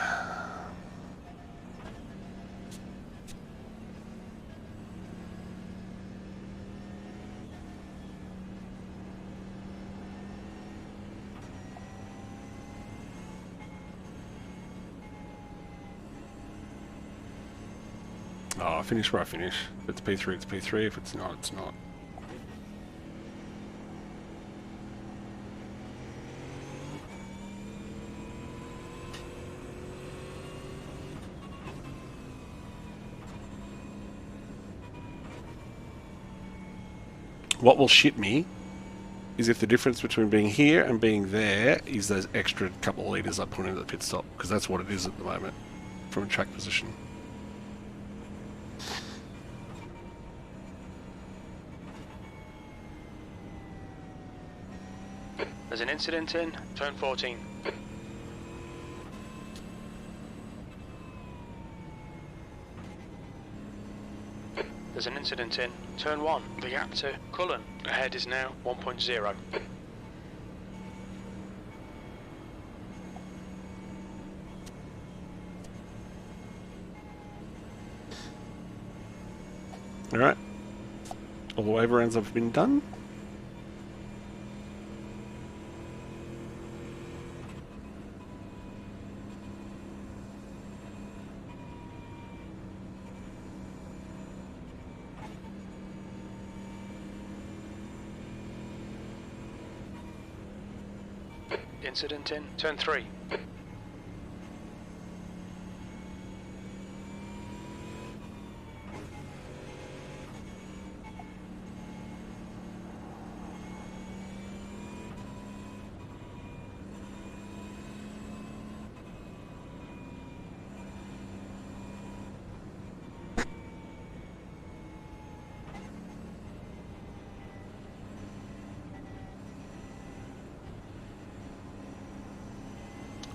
A: Oh, I finish where I finish. If it's P3, it's P3. If it's not, it's not. What will shit me is if the difference between being here and being there is those extra couple of litres I put into the pit stop, because that's what it is at the moment from a track position.
B: There's an incident in. Turn 14. There's an incident in. Turn 1. The gap to Cullen ahead is now 1.0.
A: Alright. All the wave rounds have been done.
B: Incident in. Turn 3.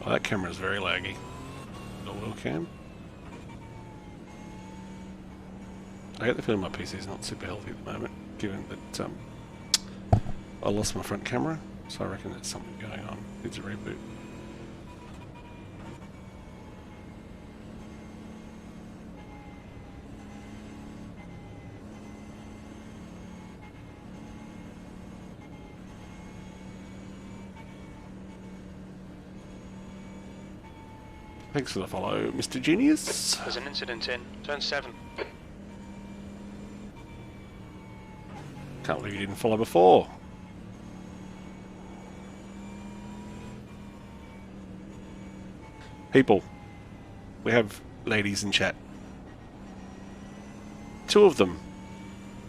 A: Oh, that camera is very laggy. The wheel cam. I get the feeling my PC is not super healthy at the moment, given that I lost my front camera, so I reckon there's something going on. Needs a reboot. Thanks for the follow, Mr. Genius.
B: There's an incident in. Turn 7.
A: Can't believe you didn't follow before. People, we have ladies in chat. 2 of them.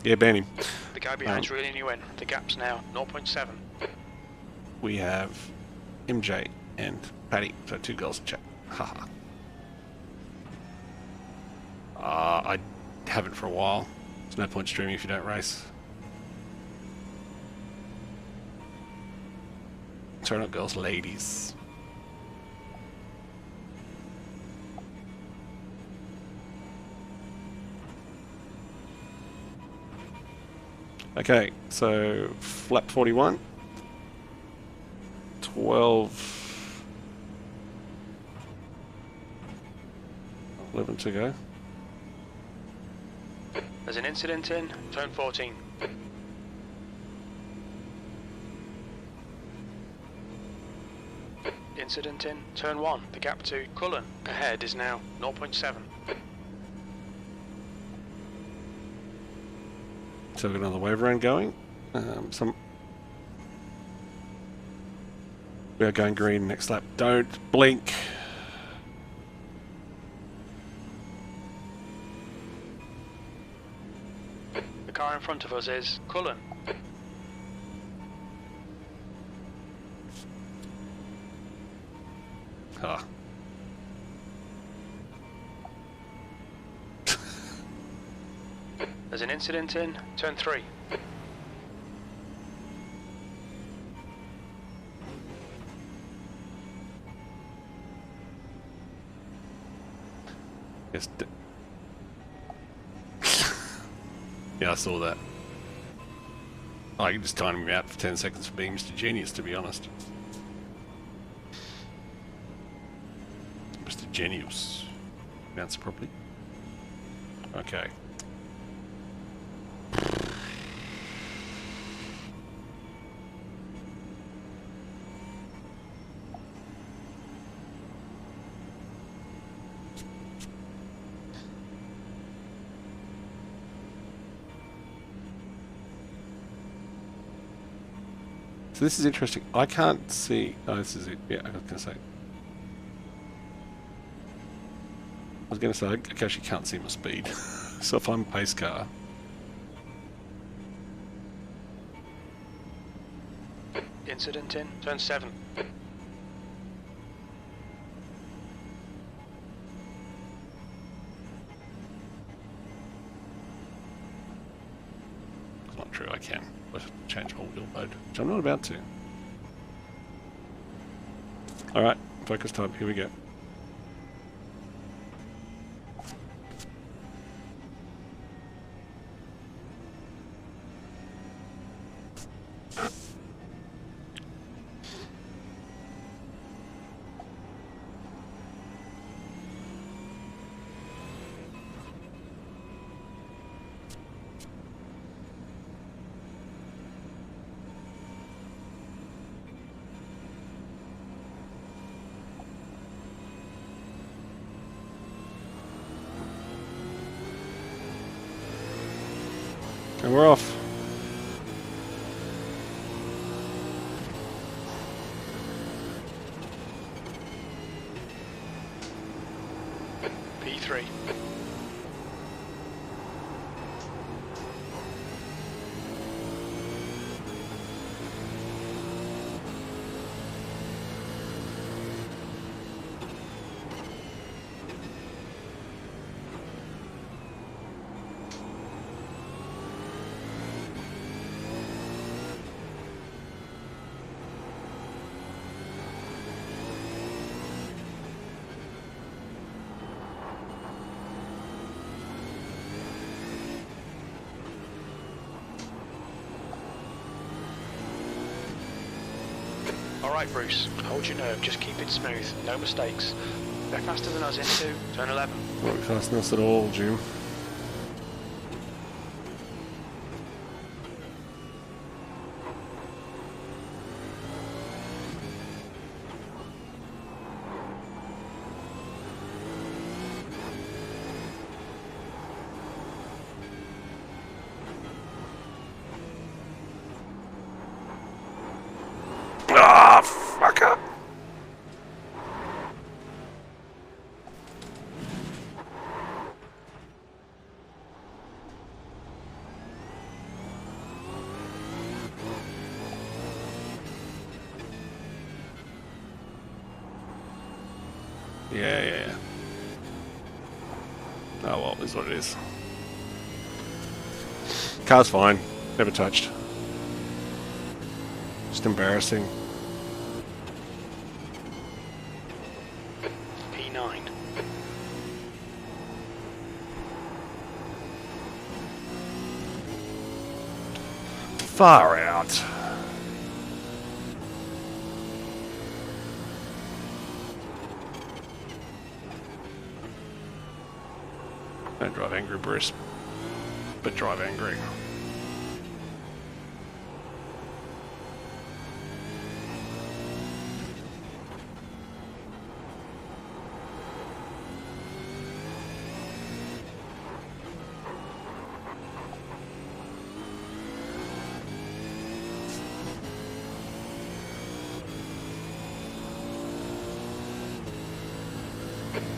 A: Yeah, ban him.
B: The guy behind's reeling you in. The gap's now 0.7.
A: We have MJ and Patty, so 2 girls in chat. Haha. I haven't for a while. There's no point streaming if you don't race. Sorry, not girls, ladies. Okay, so lap 41. 12. 11 to go.
B: There's an incident in. Turn 14. Incident in. Turn 1. The gap to Cullen ahead is now 0.7.
A: So we've got another wave round going. We are going green next lap. Don't blink.
B: The car in front of us is Cullen.
A: Ah.
B: There's an incident in. Turn 3.
A: Yes. Yeah, I saw that. I can just time him out for 10 seconds for being Mr. Genius, to be honest. Mr. Genius. Pronounce it properly. Okay. So this is interesting. I can't see. Oh, this is it. Yeah, I was going to say. I actually can't see my speed. So if I'm a pace car.
B: Incident in turn 7.
A: It's not true, I can. But change my wheel mode, which I'm not about to. Alright, focus time, here we go. And we're off.
B: P3. Alright Bruce, hold your nerve, just keep it smooth, no mistakes. They're faster than us into turn 11.
A: Not fast enough at all, Jim. Ah, fucker! Yeah. Oh well, is what it is. Car's fine. Never touched. Just embarrassing.
B: P9.
A: Far out. Don't drive angry, Bruce. But drive angry.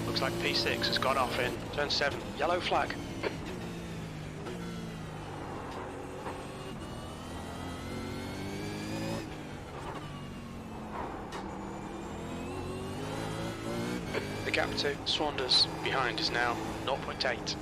B: Looks like P6 has gone off in turn 7. Yellow flag. The gap to Swanders behind is now 0.8.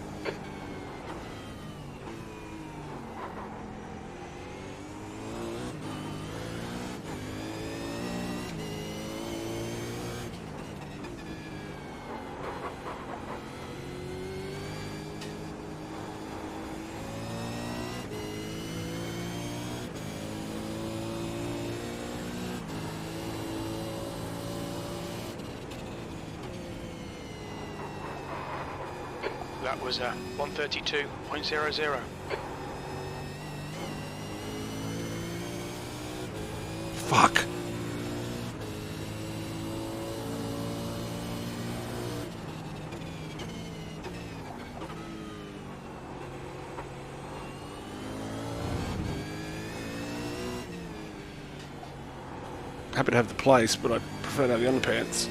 B: That was 132.00.
A: Fuck. Happy to have the place, but I prefer to have the underpants.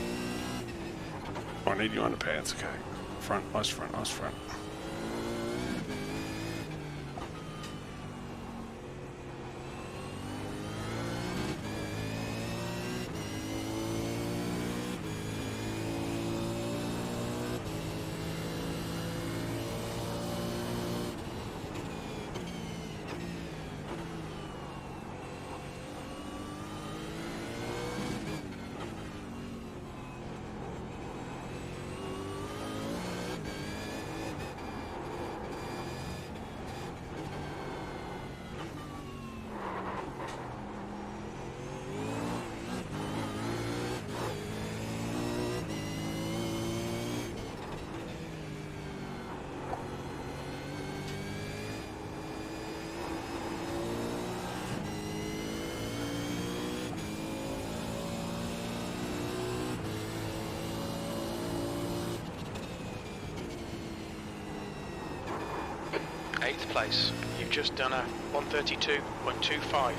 A: Oh, I need your underpants, okay. Front, nice front, nice front.
B: Eighth place. You've just done a 132.25.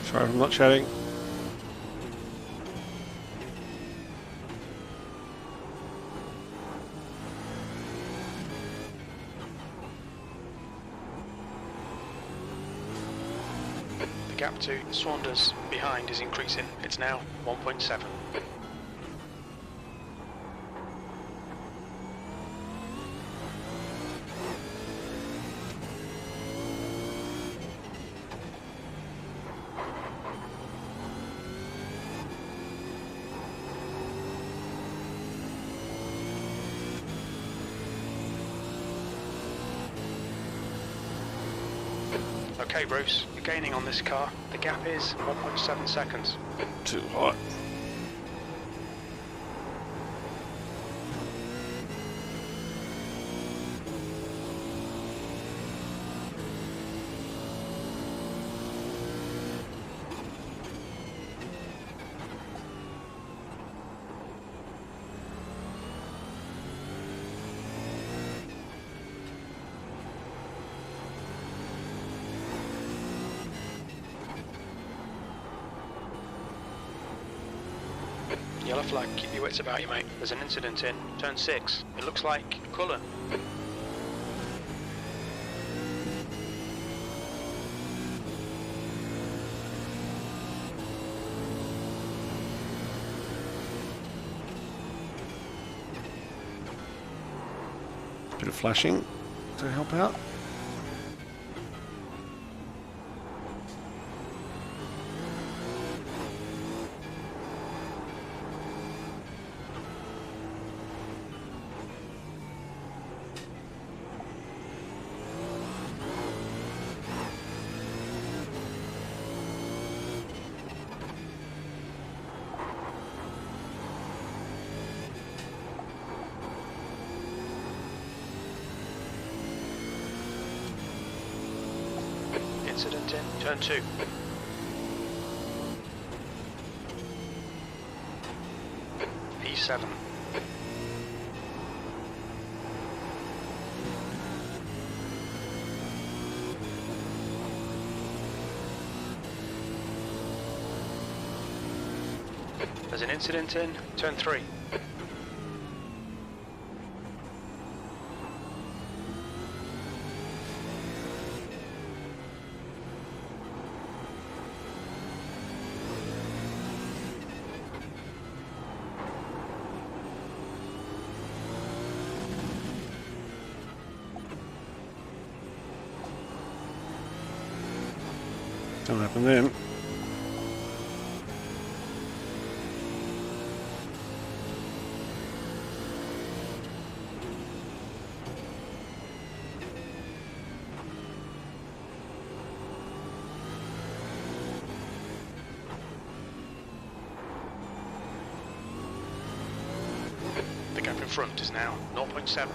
A: Sorry if I'm not chatting.
B: The gap to Saunders behind is increasing. It's now 1.7. Okay, Bruce, you're gaining on this car. The gap is 1.7 seconds.
A: Too hot.
B: Yellow flag, keep your wits about you, mate. There's an incident in turn 6. It looks like Cullen.
A: Bit of flashing to help out.
B: Incident in turn 2. P7. There's an incident in turn 3.
A: Don't happen then.
B: The gap in front is now 0.7.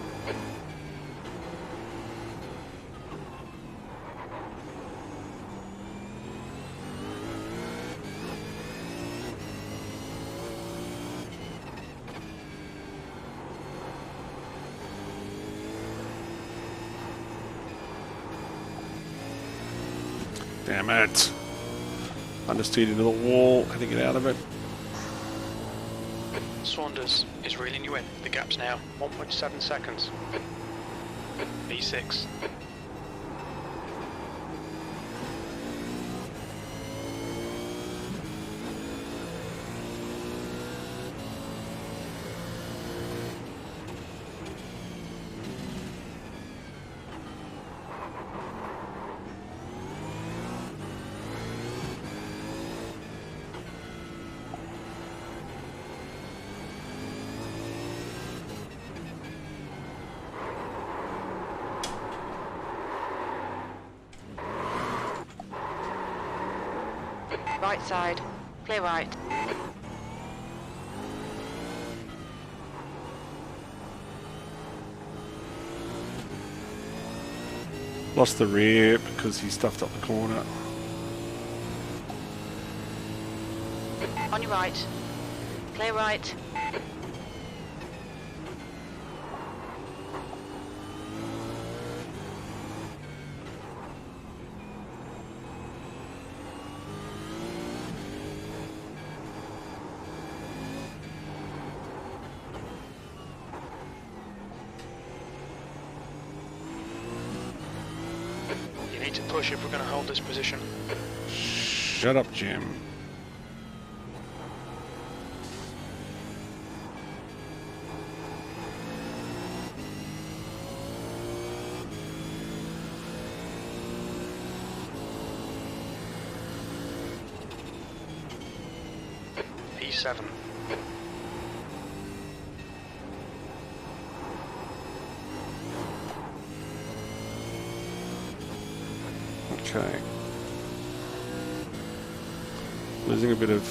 A: Damn it. Understeered into the wall. Had to get out of it.
B: Saunders is reeling you in. The gap's now 1.7 seconds. P6.
C: Right side. Clear right.
A: Lost the rear because he stuffed up the corner.
C: On your right. Clear right.
B: You need to push if we're going to hold this position.
A: Shut up, Jim.
B: P7.
A: Okay. Losing a bit of...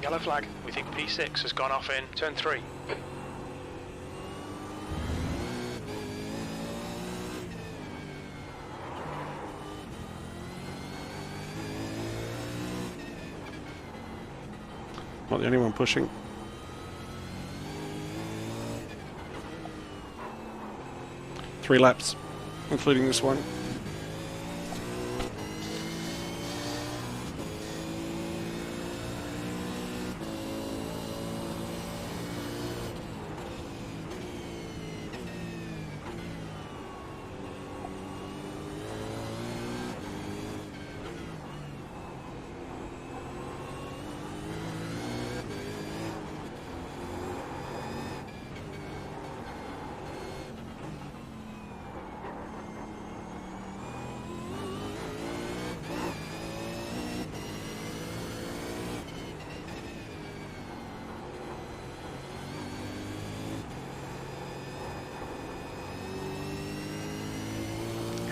B: Yellow flag. We think P6 has gone off in turn 3.
A: Not the only one pushing. Three laps, including this one.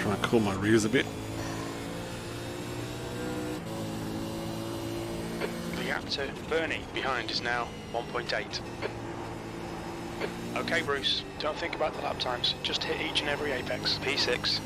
A: Trying to cool my rears a bit.
B: The gap to Bernie behind is now 1.8. Okay, Bruce, don't think about the lap times. Just hit each and every apex. P6.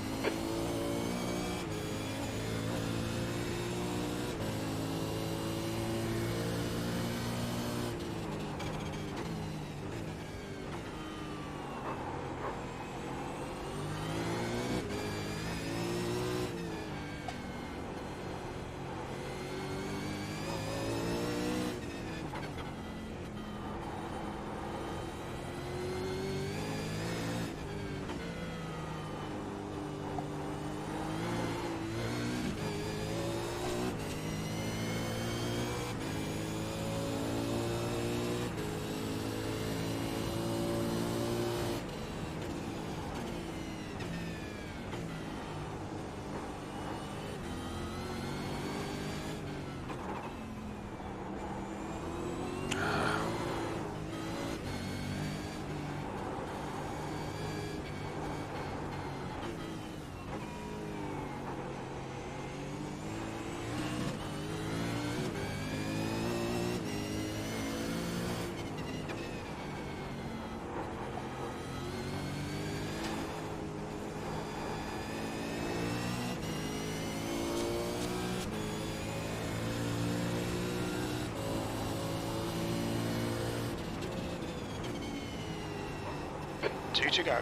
B: 2 to go.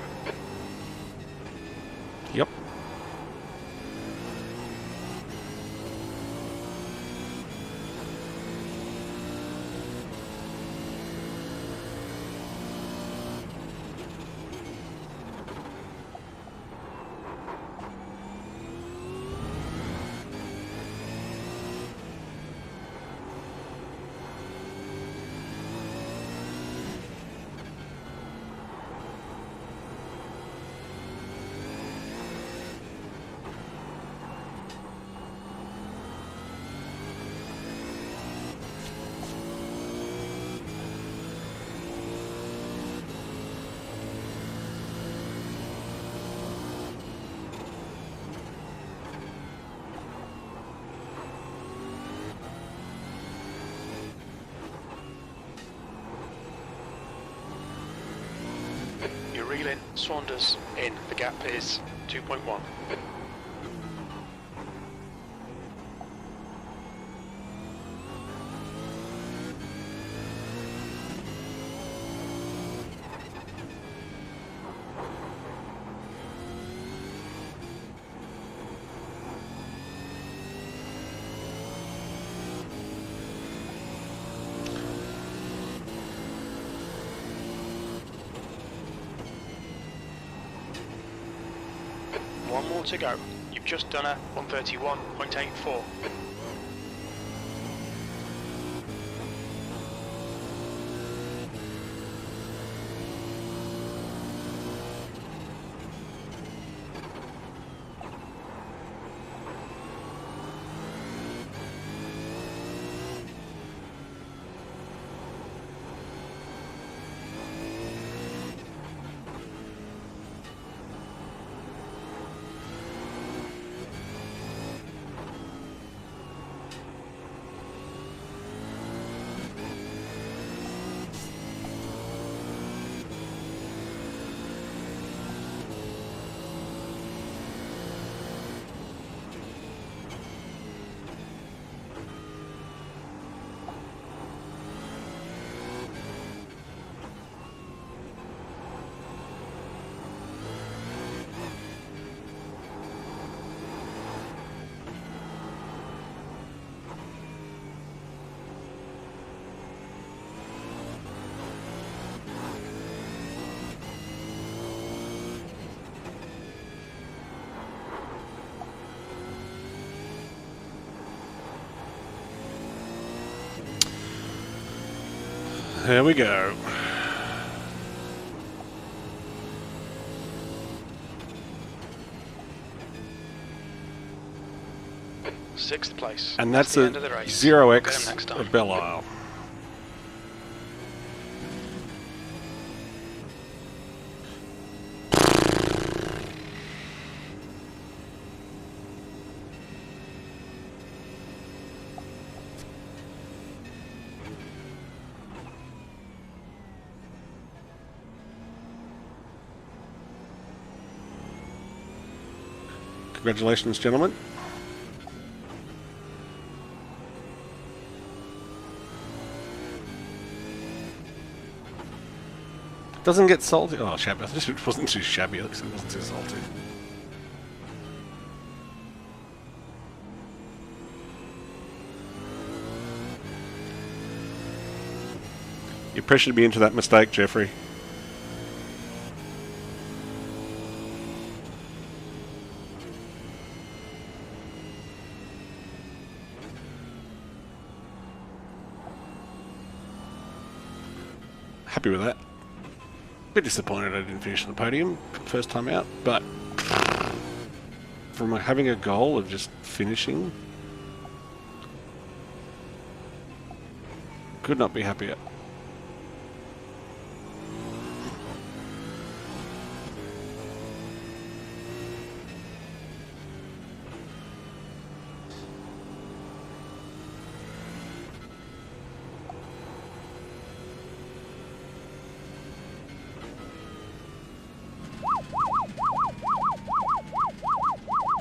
A: Yep.
B: You're reeling. Saunders in. The gap is 2.1. One more to go. You've just done a 131.84.
A: There we go.
B: Sixth place.
A: And that's
B: the
A: a
B: end of the race.
A: 0x
B: Get 'em next time.
A: of Belle. Congratulations, gentlemen. Doesn't get salty. Oh, shabby. I thought it wasn't too shabby. At least it wasn't too salty. You pressured me into that mistake, Jeffrey. Happy with that. Bit disappointed I didn't finish on the podium first time out, but from having a goal of just finishing, could not be happier.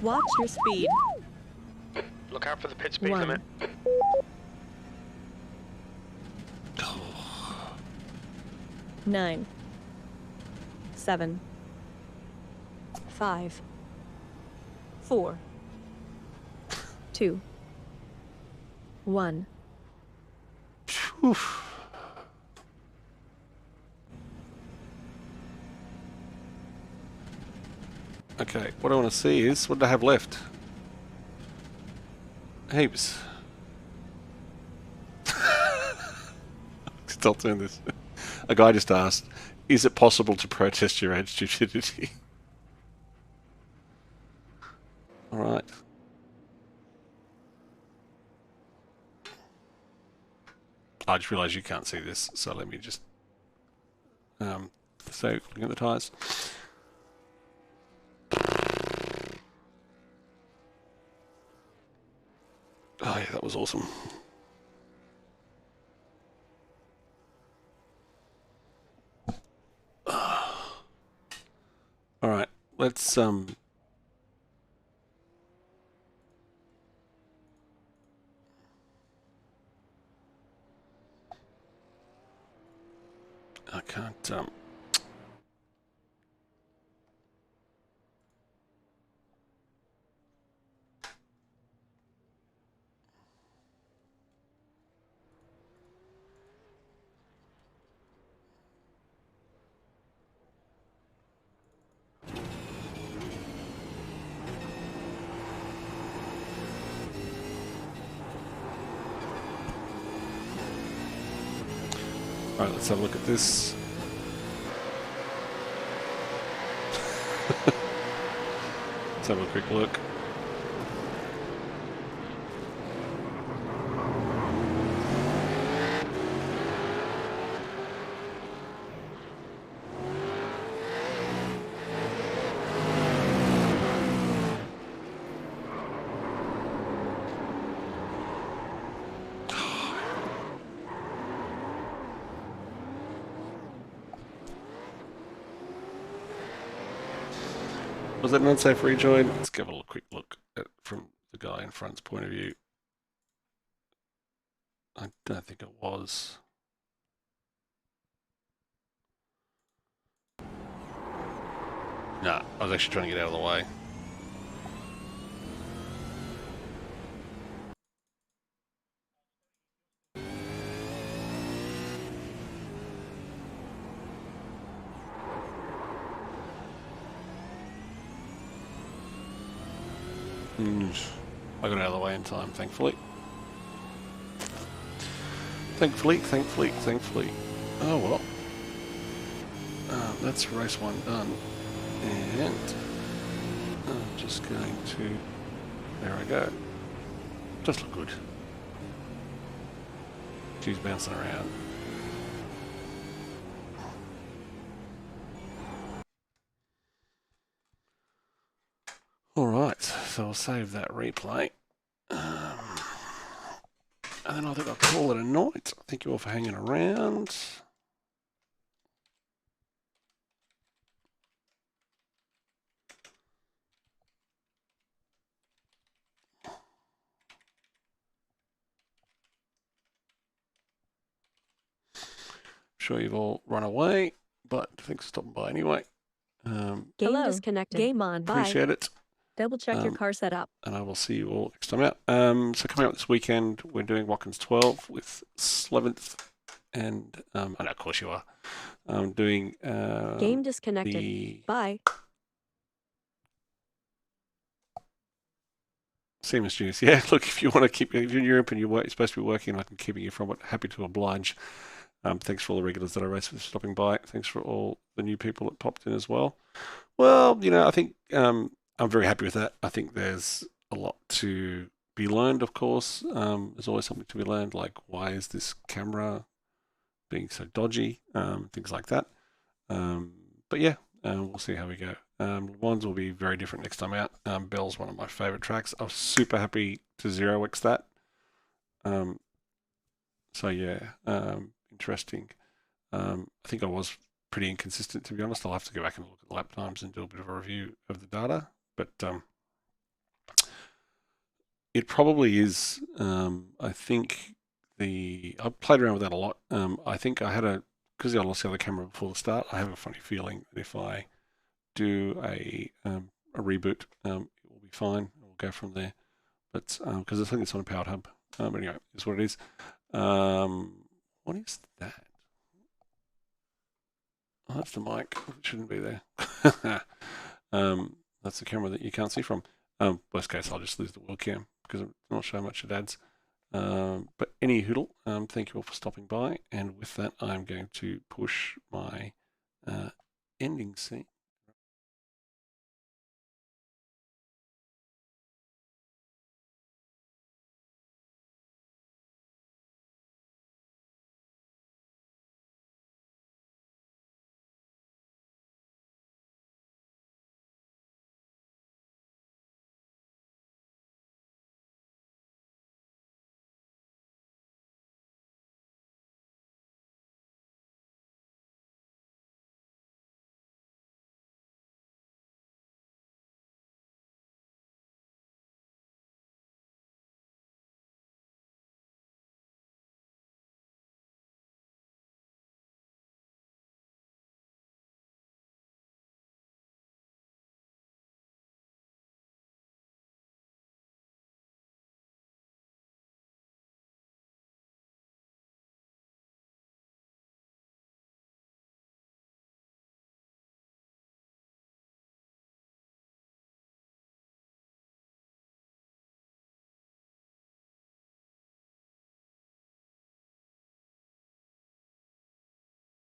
D: Watch your speed.
B: Look out for the pit speed
D: 1.
B: limit.
D: 9, 7, 5, 4, 2, 1.
A: Phew. Okay, what I want to see is, what do I have left? Heaps. I'll turn this. A guy just asked, is it possible to protest your own stupidity? Alright. I just realised you can't see this, so let me just... so, looking at the tyres. Oh yeah, that was awesome. Alright, let's I can't Alright, let's have a look at this. Let's have a quick look. Was it an unsafe rejoin? Let's give a quick look at from the guy in front's point of view. I don't think it was. No, I was actually trying to get out of the way. I got out of the way in time, thankfully. Thankfully. Oh well. That's race one done. And I'm just going to... There I go. Just look good. She's bouncing around. Alright, so I'll save that replay. And then I think I'll call it a night. Thank you all for hanging around. Sure you've all run away, but thanks for stopping by anyway.
D: Game
H: Hello.
D: disconnected. Game on. Bye.
A: Appreciate it.
D: Double check your car setup.
A: And I will see you all next time out. So coming up this weekend, we're doing Watkins 12 with Slevent, and and of course you are. Doing
D: Game disconnected. Bye.
A: Seamless Juice. Yeah, look, if you want to keep, if you're in Europe and you're supposed to be working and I can keep you from it, happy to oblige. Thanks for all the regulars that I race with stopping by. Thanks for all the new people that popped in as well. Well, you know, I think I'm very happy with that. I think there's a lot to be learned, of course. There's always something to be learned, like why is this camera being so dodgy, things like that. But yeah, we'll see how we go. Le Mans will be very different next time out. Belle's one of my favourite tracks. I was super happy to 0x that. So yeah, interesting. I think I was pretty inconsistent, to be honest. I'll have to go back and look at the lap times and do a bit of a review of the data. But it probably is. I think I played around with that a lot. I think I had a because I lost the other camera before the start, I have a funny feeling that if I do a reboot, it will be fine. We'll go from there. But because I think it's on a powered hub. Anyway, it's what it is. What is that? Oh, that's the mic. It shouldn't be there. That's the camera that you can't see from. Worst case, I'll just lose the wheel cam because I'm not sure how much it adds. But any hoodle, thank you all for stopping by. And with that, I'm going to push my ending scene.